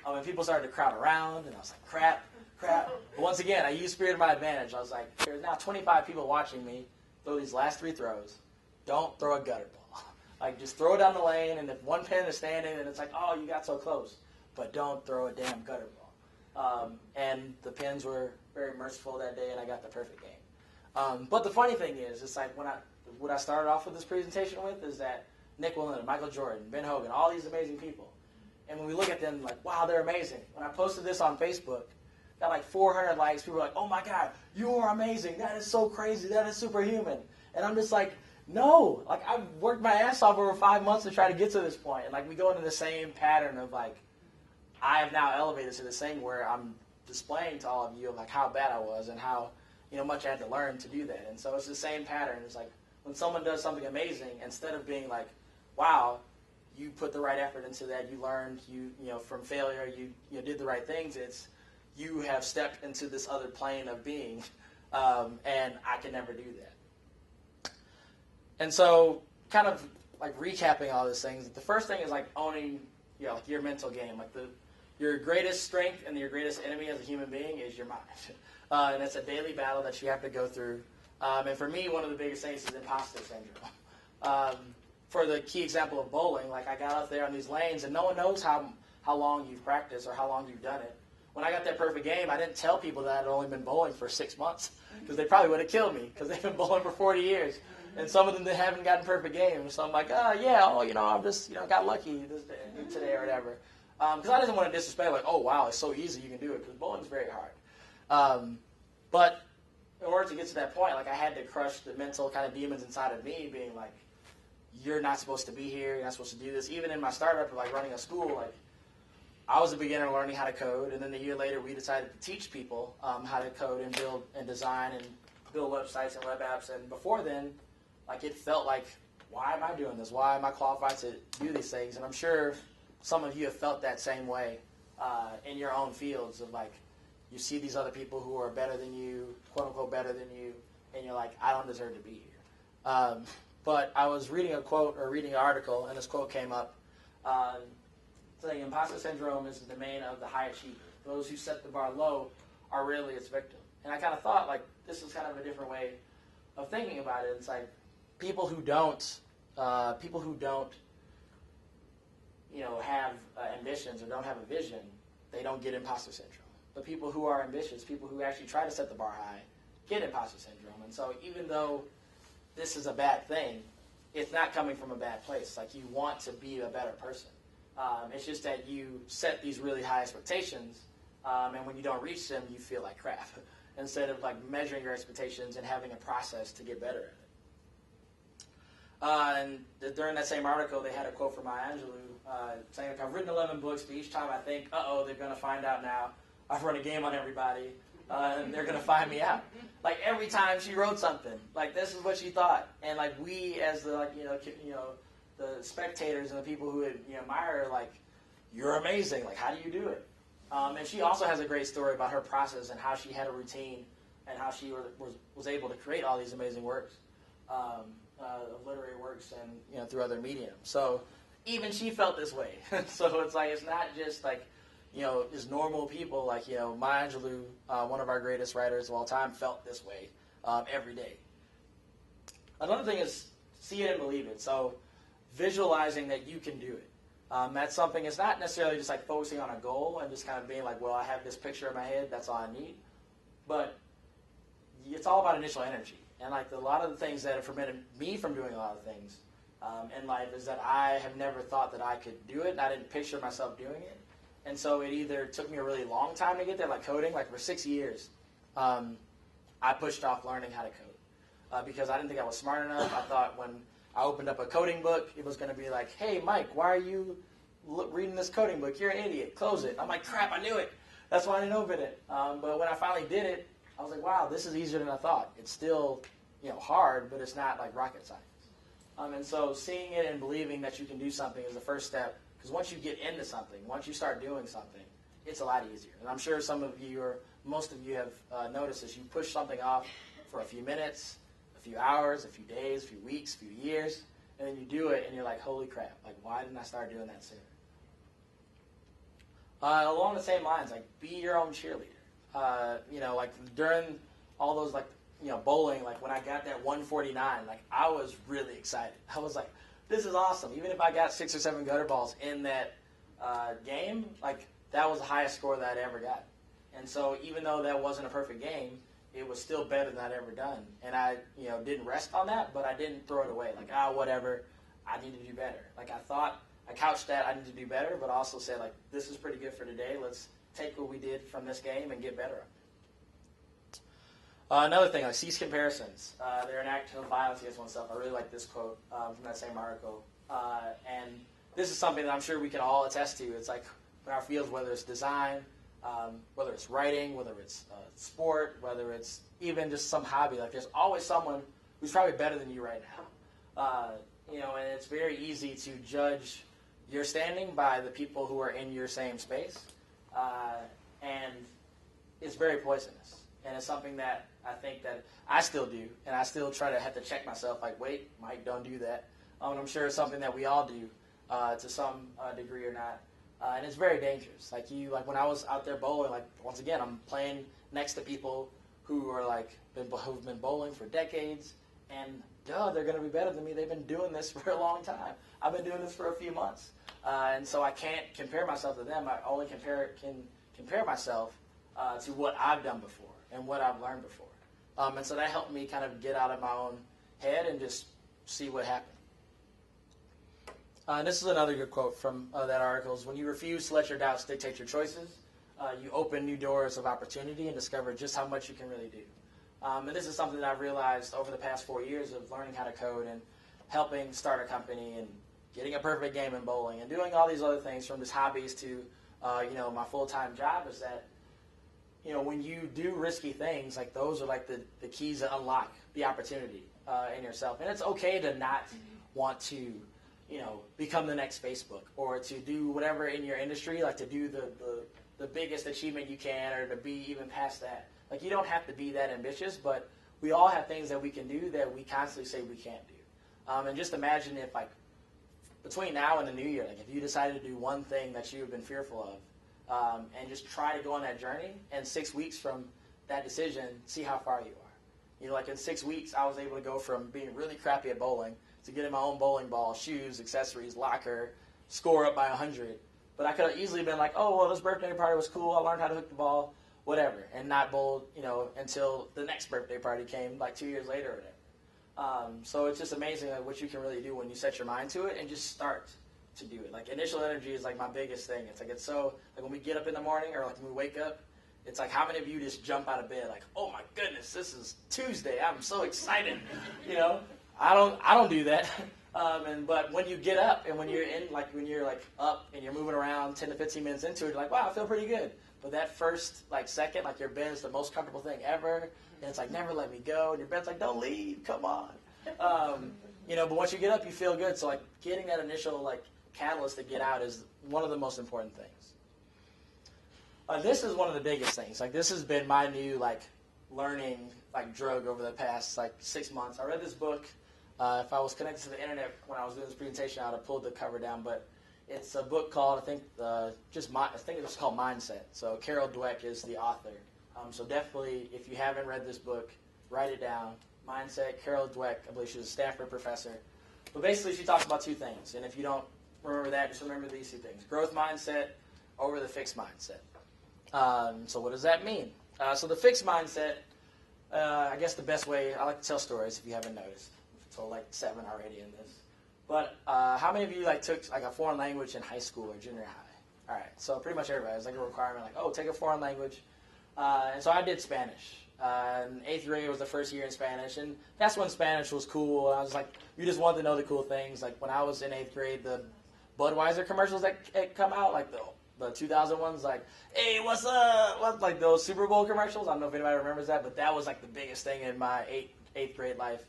And people started to crowd around, and I was like, "Crap." But once again, I used spirit to my advantage. I was like, "There's now 25 people watching me throw these last 3 throws. Don't throw a gutter ball. Like just throw it down the lane, and if one pin is standing, and it's like, oh, you got so close, but don't throw a damn gutter ball." And the pins were very merciful that day, and I got the perfect game. But the funny thing is, it's like what I started off with this presentation with is that Nick Melinda, Michael Jordan, Ben Hogan, all these amazing people. And when we look at them, like, wow, they're amazing. When I posted this on Facebook, got like 400 likes. People were like, oh my God, you are amazing. That is so crazy. That is superhuman. And I'm just like, no. Like, I've worked my ass off over 5 months to try to get to this point. And like, we go into the same pattern of like, I have now elevated to this thing where I'm displaying to all of you of like how bad I was and how much I had to learn to do that. And so it's the same pattern. It's like when someone does something amazing, instead of being like, wow, you put the right effort into that, you learned, from failure, you did the right things, it's you have stepped into this other plane of being, and I can never do that. And so kind of like recapping all these things, the first thing is like owning like your mental game. Like your greatest strength and your greatest enemy as a human being is your mind. And it's a daily battle that you have to go through. And for me, one of the biggest things is imposter syndrome. For the key example of bowling, like I got out there on these lanes, and no one knows how long you've practiced or how long you've done it. When I got that perfect game, I didn't tell people that I'd only been bowling for 6 months because they probably would have killed me because they've been bowling for 40 years. And some of them, they haven't gotten perfect games. So I'm like, I'm just, got lucky today or whatever. Because I didn't want to disrespect, like, oh, wow, it's so easy, you can do it, because bowling is very hard. But in order to get to that point, like, I had to crush the mental kind of demons inside of me, being like, you're not supposed to be here, you're not supposed to do this. Even in my startup of, like, running a school, like, I was a beginner learning how to code, and then a year later, we decided to teach people how to code and build and design and build websites and web apps. And before then, like, it felt like, why am I doing this? Why am I qualified to do these things? And I'm sure some of you have felt that same way in your own fields of, like, you see these other people who are better than you, quote-unquote better than you, and you're like, I don't deserve to be here. But I was reading a quote or reading an article, and this quote came up saying, imposter syndrome is the domain of the high achiever. Those who set the bar low are really its victim. And I kind of thought, like, this is kind of a different way of thinking about it. It's like people who don't have ambitions or don't have a vision, they don't get imposter syndrome. But people who are ambitious, people who actually try to set the bar high, get imposter syndrome. And so even though this is a bad thing, it's not coming from a bad place. Like, you want to be a better person. It's just that you set these really high expectations, and when you don't reach them, you feel like crap. Instead of like measuring your expectations and having a process to get better at it. And during that same article, they had a quote from Maya Angelou saying, like, I've written 11 books, but each time I think, uh-oh, they're going to find out now. I've run a game on everybody, and they're going to find me out. Like, every time she wrote something, like, this is what she thought. And, like, we as the, like, the spectators and the people who admire her, like, you're amazing. Like, how do you do it? And she also has a great story about her process and how she had a routine and how she was able to create all these amazing works. of literary works and through other mediums. So even she felt this way. So it's like it's not just like just normal people. Like Maya Angelou, one of our greatest writers of all time, felt this way every day. Another thing is see it and believe it. So visualizing that you can do it. That's something. It's not necessarily just like focusing on a goal and just kind of being like, well, I have this picture in my head. That's all I need. But it's all about initial energy. And like a lot of the things that have prevented me from doing a lot of things in life is that I have never thought that I could do it, and I didn't picture myself doing it. And so it either took me a really long time to get there, like coding, like for 6 years, I pushed off learning how to code because I didn't think I was smart enough. I thought when I opened up a coding book, it was going to be like, hey, Mike, why are you reading this coding book? You're an idiot. Close it. I'm like, crap, I knew it. That's why I didn't open it. But when I finally did it, I was like, wow, this is easier than I thought. It's still hard, but it's not like rocket science. And so seeing it and believing that you can do something is the first step. Because once you get into something, once you start doing something, it's a lot easier. And I'm sure some of you or most of you have noticed this. You push something off for a few minutes, a few hours, a few days, a few weeks, a few years, and then you do it and you're like, holy crap, like why didn't I start doing that sooner? Along the same lines, like be your own cheerleader. Like during all those bowling, like when I got that 149, like I was really excited. I was like, this is awesome. Even if I got 6 or 7 gutter balls in that game, like that was the highest score that I'd ever got. And so even though that wasn't a perfect game, it was still better than I'd ever done. And I, didn't rest on that, but I didn't throw it away. Like, whatever, I need to do better. Like I couched that I need to do better, but also said like, this is pretty good for today. Let's take what we did from this game and get better at it. Another thing, like cease comparisons. They're an act of violence against oneself. I really like this quote from that same article. And this is something that I'm sure we can all attest to. It's like in our fields, whether it's design, whether it's writing, whether it's sport, whether it's even just some hobby. Like there's always someone who's probably better than you right now. And it's very easy to judge your standing by the people who are in your same space. And it's very poisonous. And it's something that I think that I still do, and I still try to have to check myself, like, wait, Mike, don't do that. And I'm sure it's something that we all do to some degree or not. And it's very dangerous. Like when I was out there bowling, like once again, I'm playing next to people who are who've been bowling for decades, and they're going to be better than me. They've been doing this for a long time. I've been doing this for a few months, and so I can't compare myself to them. I only can compare myself to what I've done before and what I've learned before. And so that helped me kind of get out of my own head and just see what happened. And this is another good quote from that article. Is when you refuse to let your doubts dictate your choices, you open new doors of opportunity and discover just how much you can really do. And this is something that I've realized over the past 4 years of learning how to code and helping start a company and getting a perfect game in bowling and doing all these other things from just hobbies to my full-time job is that when you do risky things, like those are like the keys that unlock the opportunity in yourself. And it's okay to not want to become the next Facebook or to do whatever in your industry, like to do the biggest achievement you can or to be even past that. Like you don't have to be that ambitious, but we all have things that we can do that we constantly say we can't do. And just imagine if like between now and the new year, like if you decided to do one thing that you have been fearful of and just try to go on that journey, and 6 weeks from that decision, see how far you are. Like in 6 weeks, I was able to go from being really crappy at bowling to getting my own bowling ball, shoes, accessories, locker, score up by 100. But I could have easily been like, oh, well, this birthday party was cool. I learned how to hook the ball, whatever, and not bowl, until the next birthday party came like 2 years later or whatever. So it's just amazing what you can really do when you set your mind to it and just start to do it. Like initial energy is like my biggest thing. It's like, it's so, like when we get up in the morning or like when we wake up, it's like how many of you just jump out of bed like, oh my goodness, this is Tuesday. I'm so excited. I don't do that. But when you get up and when you're up and you're moving around 10 to 15 minutes into it, you're like, wow, I feel pretty good. But that first second, like your bed is the most comfortable thing ever, and it's like never let me go. And your bed's like, don't leave, come on. But once you get up, you feel good. So like getting that initial catalyst to get out is one of the most important things. This is one of the biggest things. Like this has been my new learning like drug over the past like 6 months. I read this book. If I was connected to the internet when I was doing this presentation, I would have pulled the cover down. But it's a book called, I think it was called Mindset. So Carol Dweck is the author. So definitely, if you haven't read this book, write it down. Mindset, Carol Dweck. I believe she's a Stanford professor. But basically, she talks about two things. And if you don't remember that, just remember these two things: growth mindset over the fixed mindset. So what does that mean? So the fixed mindset, I guess the best way, I like to tell stories if you haven't noticed. I've told like 7 already in this. But how many of you like took like a foreign language in high school or junior high? All right, so pretty much everybody. It's like a requirement, like, oh, take a foreign language. And so I did Spanish. In 8th grade was the first year in Spanish, and that's when Spanish was cool. I was like, you just wanted to know the cool things. Like when I was in 8th grade, the Budweiser commercials that come out, like the 2000 ones, like, hey, what's up? What, like those Super Bowl commercials. I don't know if anybody remembers that, but that was like the biggest thing in my 8th grade life.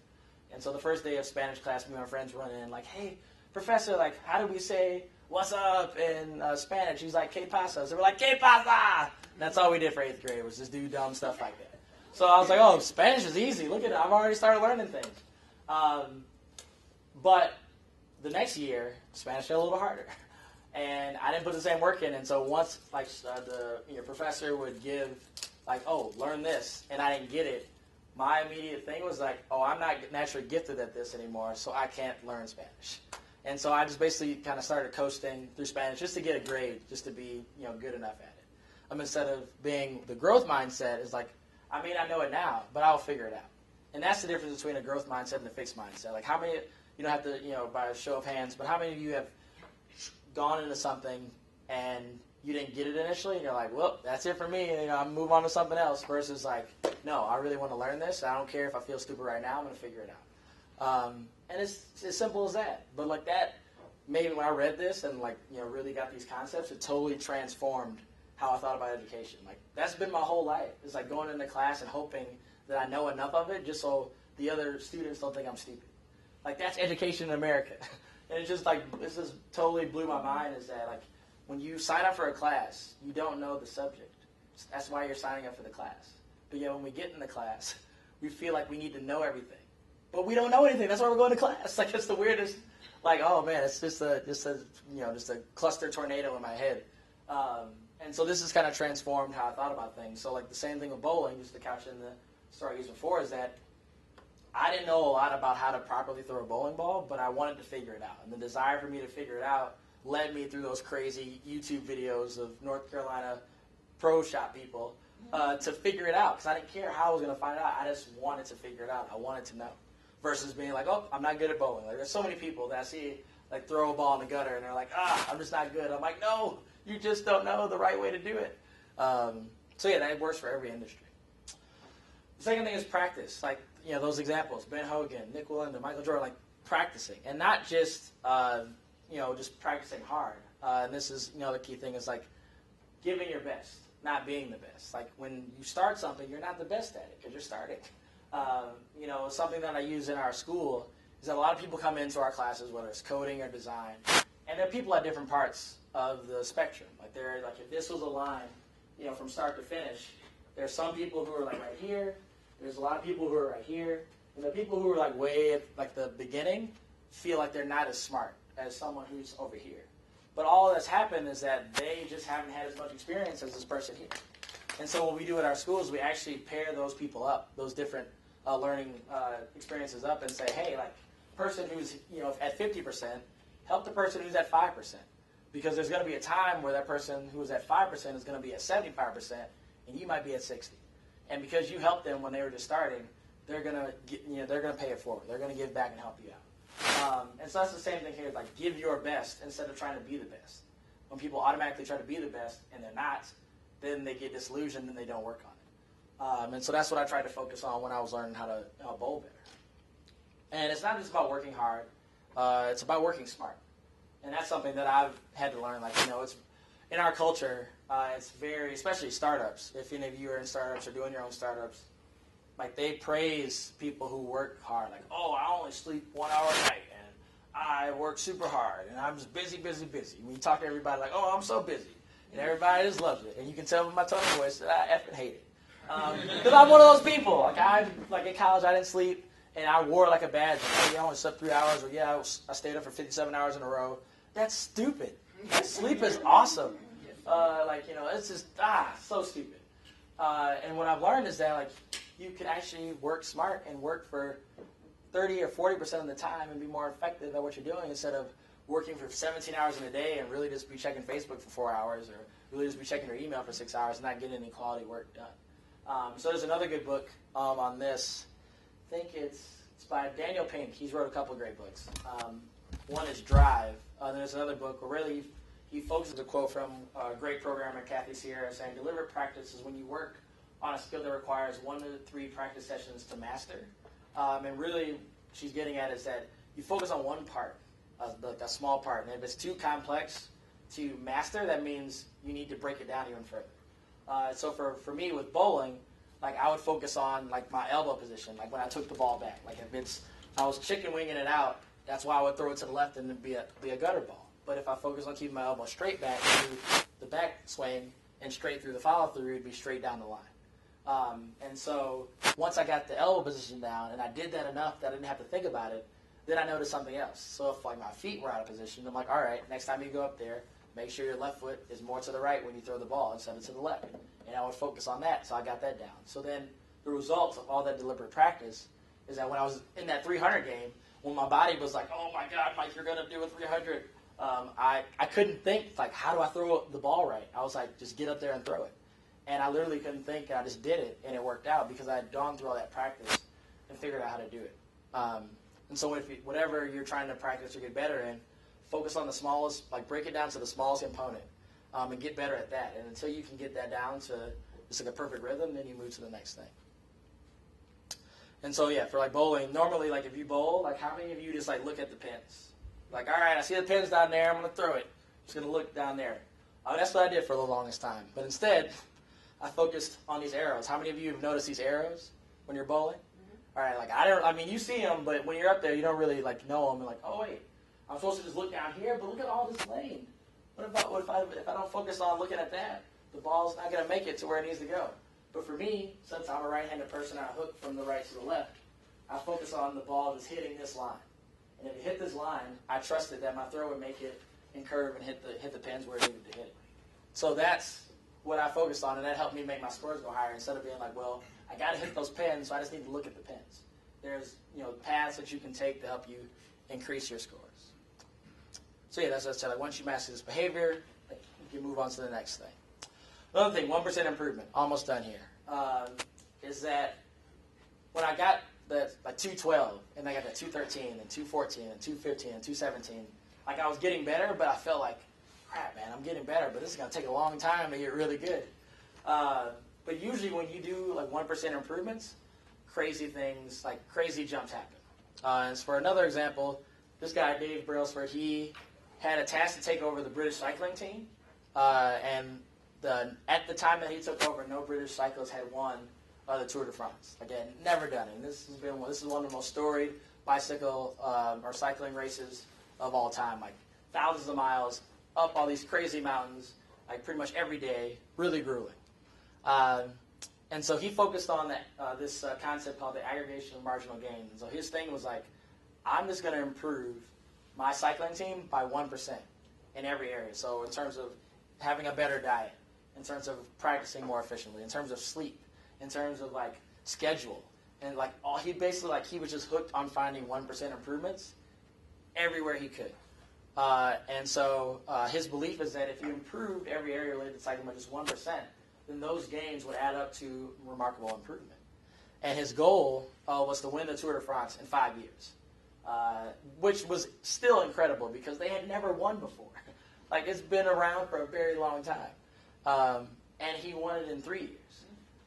And so the first day of Spanish class, me and my friends run in, like, hey, professor, like, how do we say what's up in Spanish? He's like, ¿qué pasa? So we're like, ¿qué pasa? And that's all we did for 8th grade, was just do dumb stuff like that. So I was like, oh, Spanish is easy. Look at it. I've already started learning things. But the next year, Spanish got a little harder. And I didn't put the same work in. And so once like the professor would give, like, oh, learn this, and I didn't get it, my immediate thing was like, oh, I'm not naturally gifted at this anymore, so I can't learn Spanish. And so I just basically kind of started coasting through Spanish just to get a grade, just to be good enough at it. Instead of being the growth mindset is like, I mean, I know it now, but I'll figure it out. And that's the difference between a growth mindset and a fixed mindset. Like how many, you don't have to, by a show of hands, but how many of you have gone into something and you didn't get it initially, and you're like, well, that's it for me, and I'm move on to something else, versus like, no, I really want to learn this. I don't care if I feel stupid right now, I'm going to figure it out. And it's as simple as that. But like that, maybe when I read this and like, really got these concepts, it totally transformed how I thought about education. Like that's been my whole life. It's like going into class and hoping that I know enough of it just so the other students don't think I'm stupid. Like that's education in America. And it's just like, this just totally blew my mind, is that like when you sign up for a class, you don't know the subject. That's why you're signing up for the class. But yet when we get in the class, we feel like we need to know everything. But we don't know anything. That's why we're going to class. Like it's the weirdest, like, oh man, it's just a cluster tornado in my head. And so this has kind of transformed how I thought about things. So like the same thing with bowling, just to couch in the story I used before, is that I didn't know a lot about how to properly throw a bowling ball, but I wanted to figure it out. And the desire for me to figure it out led me through those crazy YouTube videos of North Carolina pro shop people to figure it out, because I didn't care how I was going to find it out. I just wanted to figure it out. I wanted to know. Versus being like, oh, I'm not good at bowling. Like there's so many people that I see like throw a ball in the gutter and they're like, I'm just not good. I'm like, no, you just don't know the right way to do it. So yeah, that works for every industry. The second thing is practice. Like, those examples, Ben Hogan, Nick Willenda, Michael Jordan, like practicing. And not just, just practicing hard. And this is, the key thing is like giving your best, not being the best. Like when you start something, you're not the best at it because you're starting. Something that I use in our school is that a lot of people come into our classes, whether it's coding or design, and there are people at different parts of the spectrum. Like they're like, if this was a line, from start to finish, there's some people who are like right here. There's a lot of people who are right here, and the people who are like way at like the beginning feel like they're not as smart as someone who's over here. But all that's happened is that they just haven't had as much experience as this person here. And so what we do at our schools, we actually pair those people up, those different learning experiences up, and say, hey, like person who's at 50%, help the person who's at 5%, because there's going to be a time where that person who's at 5% is going to be at 75%, and you might be at 60. And because you helped them when they were just starting, they're going to they're going to pay it forward. They're going to give back and help you out. And so that's the same thing here. Like give your best instead of trying to be the best. When people automatically try to be the best and they're not, then they get disillusioned and they don't work on it. And so that's what I tried to focus on when I was learning how to bowl better. And it's not just about working hard. It's about working smart. And that's something that I've had to learn. Like, it's in our culture, it's very, especially startups. If any of you are in startups or doing your own startups, like they praise people who work hard. Like, oh, I only sleep 1 hour a night, and I work super hard, and I'm just busy. When you talk to everybody, like, oh, I'm so busy. And everybody just loves it. And you can tell by my tone of voice that I effing hate it. Because I'm one of those people. Like in college, I didn't sleep, and I wore it like a badge. Like, I only slept 3 hours, or I stayed up for 57 hours in a row. That's stupid. Sleep is awesome. It's just so stupid. And what I've learned is that like you can actually work smart and work for 30 or 40% of the time and be more effective at what you're doing instead of working for 17 hours in a day and really just be checking Facebook for 4 hours or really just be checking your email for 6 hours and not getting any quality work done. So there's another good book on this. I think it's by Daniel Pink. He's wrote a couple of great books. One is Drive. There's another book where really he focuses a quote from a great programmer, Kathy Sierra, saying, deliberate practice is when you work on a skill that requires 1 to 3 practice sessions to master. And really, she's getting at is that you focus on one part, a small part. And if it's too complex to master, that means you need to break it down even further. So for me with bowling, like I would focus on like my elbow position, like when I took the ball back. Like if I was chicken winging it out, that's why I would throw it to the left and it'd be a gutter ball. But if I focus on keeping my elbow straight back through the back swing and straight through the follow through, it'd be straight down the line. And so once I got the elbow position down and I did that enough that I didn't have to think about it, then I noticed something else. So if like my feet were out of position, I'm like, all right, next time you go up there, make sure your left foot is more to the right when you throw the ball instead of to the left. And I would focus on that, so I got that down. So then the results of all that deliberate practice is that when I was in that 300 game, when my body was like, oh my God, Mike, you're going to do a 300, I couldn't think, like, how do I throw the ball right? I was like, just get up there and throw it. And I literally couldn't think, and I just did it, and it worked out because I had gone through all that practice and figured out how to do it. And so whatever you're trying to practice or get better in, focus on the smallest, like break it down to the smallest component and get better at that. And until you can get that down to just like a perfect rhythm, then you move to the next thing. And so, yeah, for like bowling, normally, like if you bowl, like how many of you just like look at the pins? Like, all right, I see the pins down there, I'm going to throw it. Just going to look down there. That's what I did for the longest time. But instead, I focused on these arrows. How many of you have noticed these arrows when you're bowling? All right, like I mean, you see them, but when you're up there, you don't really like know them. And like, oh wait, I'm supposed to just look down here, but look at all this lane. What if I don't focus on looking at that? The ball's not going to make it to where it needs to go. But for me, since I'm a right-handed person, I hook from the right to the left. I focus on the ball just hitting this line. And if it hit this line, I trusted that my throw would make it and curve and hit the pins where it needed to hit. So that's what I focused on, and that helped me make my scores go higher instead of being like, well, I got to hit those pins, so I just need to look at the pins. There's paths that you can take to help you increase your scores. So yeah, that's what I said. Like once you master this behavior, like, you can move on to the next thing. Another thing, 1% improvement, almost done here, is that when I got the 212, and I got the 213, and 214, and 215, and 217, like I was getting better, but I felt like, crap, man, I'm getting better, but this is going to take a long time to get really good. But usually when you do like 1% improvements, crazy things, like crazy jumps happen. As for another example, this guy, Dave Brailsford, he had a task to take over the British cycling team, and at the time that he took over, no British cyclist had won the Tour de France. Again, never done it. And this is one of the most storied bicycle or cycling races of all time. Like thousands of miles up all these crazy mountains, like pretty much every day, really grueling. And so he focused on this concept called the aggregation of marginal gain. And so his thing was like, I'm just going to improve my cycling team by 1% in every area. So in terms of having a better diet, in terms of practicing more efficiently, in terms of sleep, in terms of like schedule, and like he was just hooked on finding 1% improvements everywhere he could. And so his belief is that if you improved every area related to cycling by just 1%, then those gains would add up to remarkable improvement. And his goal was to win the Tour de France in 5 years, which was still incredible because they had never won before. Like it's been around for a very long time. And he won it in 3 years.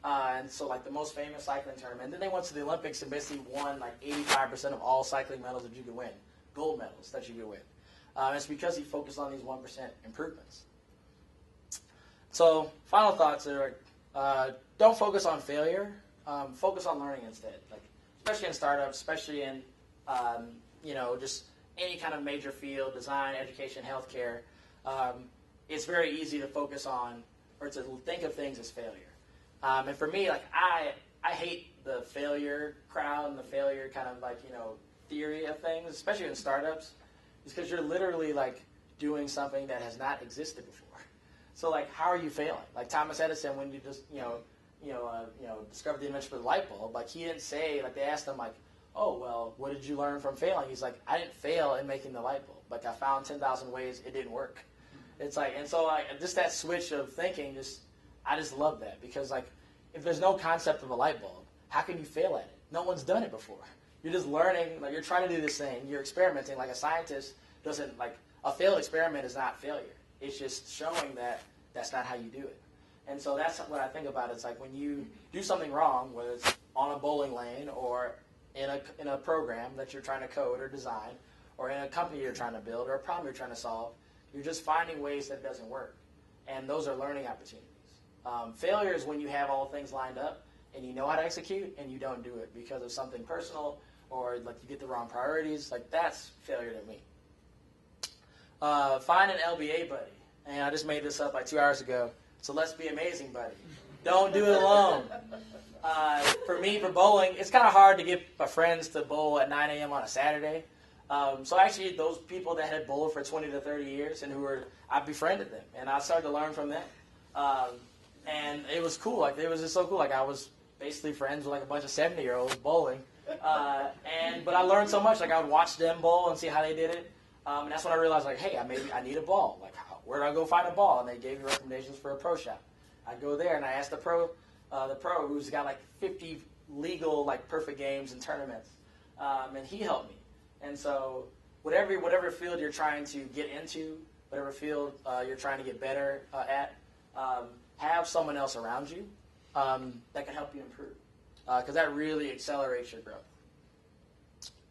And so like the most famous cycling tournament. And then they went to the Olympics and basically won like 85% of all cycling medals that you could win, gold medals that you could win. It's because he focused on these 1% improvements. So final thoughts are, don't focus on failure. Focus on learning instead. Like especially in startups, especially in just any kind of major field, design, education, healthcare. It's very easy to focus on or to think of things as failure. And for me, like I hate the failure crowd and the failure kind of like, theory of things, especially in startups, is because you're literally like doing something that has not existed before. So like, how are you failing? Like Thomas Edison, when you just, discovered the invention for the light bulb, like he didn't say, like they asked him like, oh, well, what did you learn from failing? He's like, I didn't fail in making the light bulb. Like I found 10,000 ways it didn't work. It's like, and so like just that switch of thinking, I just love that, because like if there's no concept of a light bulb, how can you fail at it? No one's done it before. You're just learning, like you're trying to do this thing, you're experimenting. Like a scientist doesn't, like a failed experiment is not failure. It's just showing that that's not how you do it. And so that's what I think about. It's like when you do something wrong, whether it's on a bowling lane or in a program that you're trying to code or design, or in a company you're trying to build, or a problem you're trying to solve, you're just finding ways that it doesn't work. And those are learning opportunities. Failure is when you have all things lined up and you know how to execute and you don't do it because of something personal, or like you get the wrong priorities. Like that's failure to me. Find an LBA buddy. And I just made this up like 2 hours ago. So let's be amazing, buddy. Don't do it alone. For me, for bowling, it's kind of hard to get my friends to bowl at 9 a.m. on a Saturday. So actually, those people that had bowled for 20 to 30 years and I befriended them, and I started to learn from them. And it was cool. Like it was just so cool. Like I was basically friends with like a bunch of 70-year-olds bowling. But I learned so much. Like I would watch them bowl and see how they did it. And that's when I realized, like, hey, I need a ball. Like, where do I go find a ball? And they gave me recommendations for a pro shop. I'd go there and I asked the pro who's got like 50 legal like perfect games and tournaments, and he helped me. And so whatever field you're trying to get into, whatever field you're trying to get better at, have someone else around you that can help you improve, because that really accelerates your growth.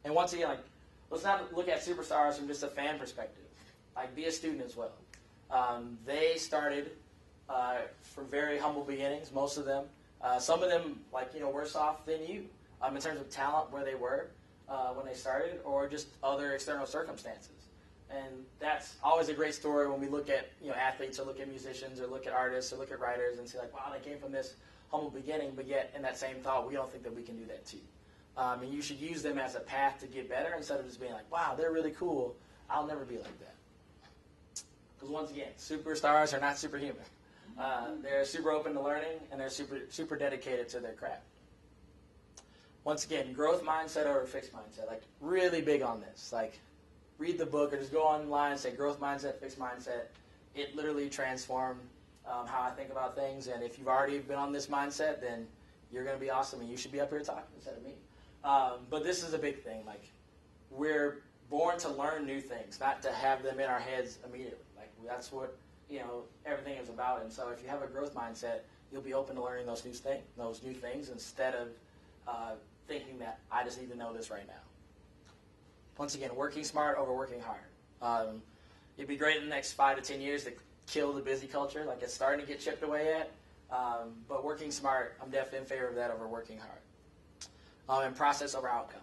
And once again, like, let's not look at superstars from just a fan perspective. Like, be a student as well. They started from very humble beginnings, most of them. Some of them, like, worse off than you in terms of talent, where they were when they started, or just other external circumstances. And that's always a great story when we look at athletes, or look at musicians, or look at artists, or look at writers, and say like, wow, they came from this humble beginning, but yet in that same thought, we don't think that we can do that too. And you should use them as a path to get better, instead of just being like, wow, they're really cool, I'll never be like that. Because once again, superstars are not superhuman. They're super open to learning, and they're super dedicated to their craft. Once again, growth mindset over fixed mindset. Like, really big on this. Like, read the book, or just go online and say growth mindset, fixed mindset. It literally transformed how I think about things. And if you've already been on this mindset, then you're going to be awesome, and you should be up here talking instead of me. But this is a big thing. Like, we're born to learn new things, not to have them in our heads immediately. Like, that's what everything is about. And so if you have a growth mindset, you'll be open to learning those new things instead of thinking that I just need to know this right now. Once again, working smart over working hard. It'd be great in the next 5 to 10 years to kill the busy culture, like it's starting to get chipped away at. But working smart, I'm definitely in favor of that over working hard. And process over outcome.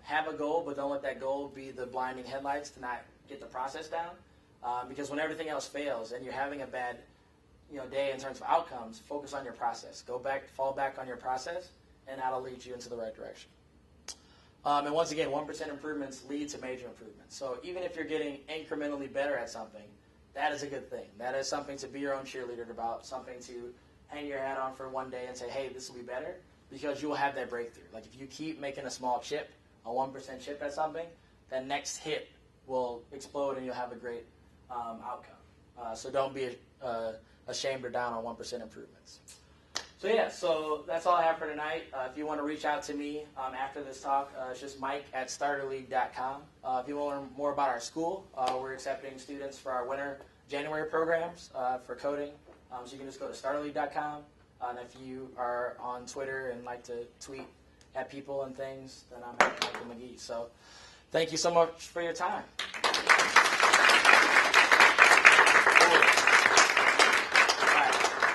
Have a goal, but don't let that goal be the blinding headlights to not get the process down. Because when everything else fails and you're having a bad day in terms of outcomes, focus on your process. Fall back on your process, and that'll lead you into the right direction. And once again, 1% improvements lead to major improvements. So even if you're getting incrementally better at something, that is a good thing. That is something to be your own cheerleader about, something to hang your hat on for one day and say, hey, this will be better, because you will have that breakthrough. Like if you keep making a small chip, a 1% chip at something, that next hit will explode and you'll have a great outcome. So don't be ashamed or down on 1% improvements. So yeah, so that's all I have for tonight. If you want to reach out to me after this talk, it's just mike@starterleague.com. If you want to learn more about our school, we're accepting students for our winter January programs for coding. So you can just go to starterleague.com. And if you are on Twitter and like to tweet at people and things, then I'm Michael McGee. So thank you so much for your time.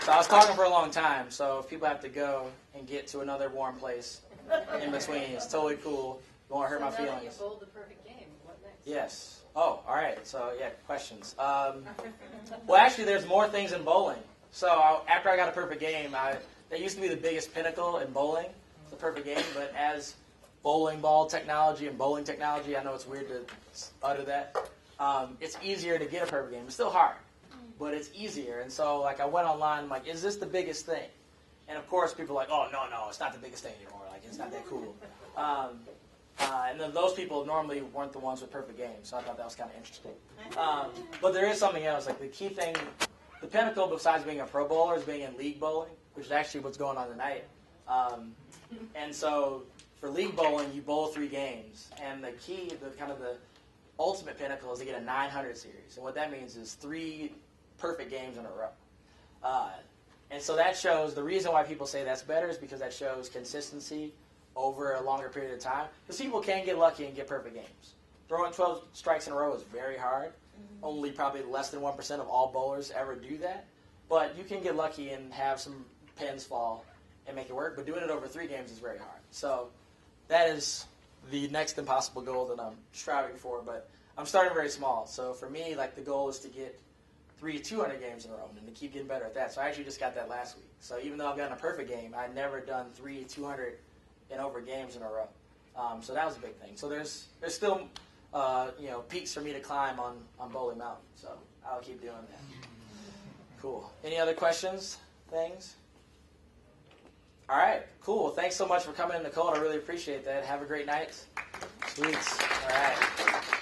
So I was talking for a long time, so if people have to go and get to another warm place in between, it's totally cool. You won't hurt my feelings. Now that you bowled the perfect game, what next? Yes. Oh, all right. So, yeah, questions. Well, actually, there's more things in bowling. So after I got a perfect game, that used to be the biggest pinnacle in bowling. It's the perfect game, but as bowling ball technology and bowling technology, I know it's weird to utter that, it's easier to get a perfect game. It's still hard, but it's easier. And so like I went online, I'm like, is this the biggest thing? And of course people are like, oh, no, it's not the biggest thing anymore. Like, it's not that cool. And then those people normally weren't the ones with perfect games, so I thought that was kind of interesting. But there is something else. Like the key thing, the pinnacle besides being a pro bowler is being in league bowling, which is actually what's going on tonight. And so for league bowling, you bowl 3 games. And the key, the ultimate pinnacle is to get a 900 series. And what that means is 3 perfect games in a row. And so that shows, the reason why people say that's better is because that shows consistency over a longer period of time. Because people can get lucky and get perfect games. Throwing 12 strikes in a row is very hard. Only probably less than 1% of all bowlers ever do that. But you can get lucky and have some pins fall and make it work. But doing it over 3 games is very hard. So that is the next impossible goal that I'm striving for. But I'm starting very small. So for me, like the goal is to get 3 200 games in a row and to keep getting better at that. So I actually just got that last week. So even though I've gotten a perfect game, I've never done 3 200 and over games in a row. So that was a big thing. So there's still peaks for me to climb on Bowling Mountain. So I'll keep doing that. Cool. Any other questions? Things? All right. Cool. Well, thanks so much for coming in, Nicole. I really appreciate that. Have a great night. Sweet. All right.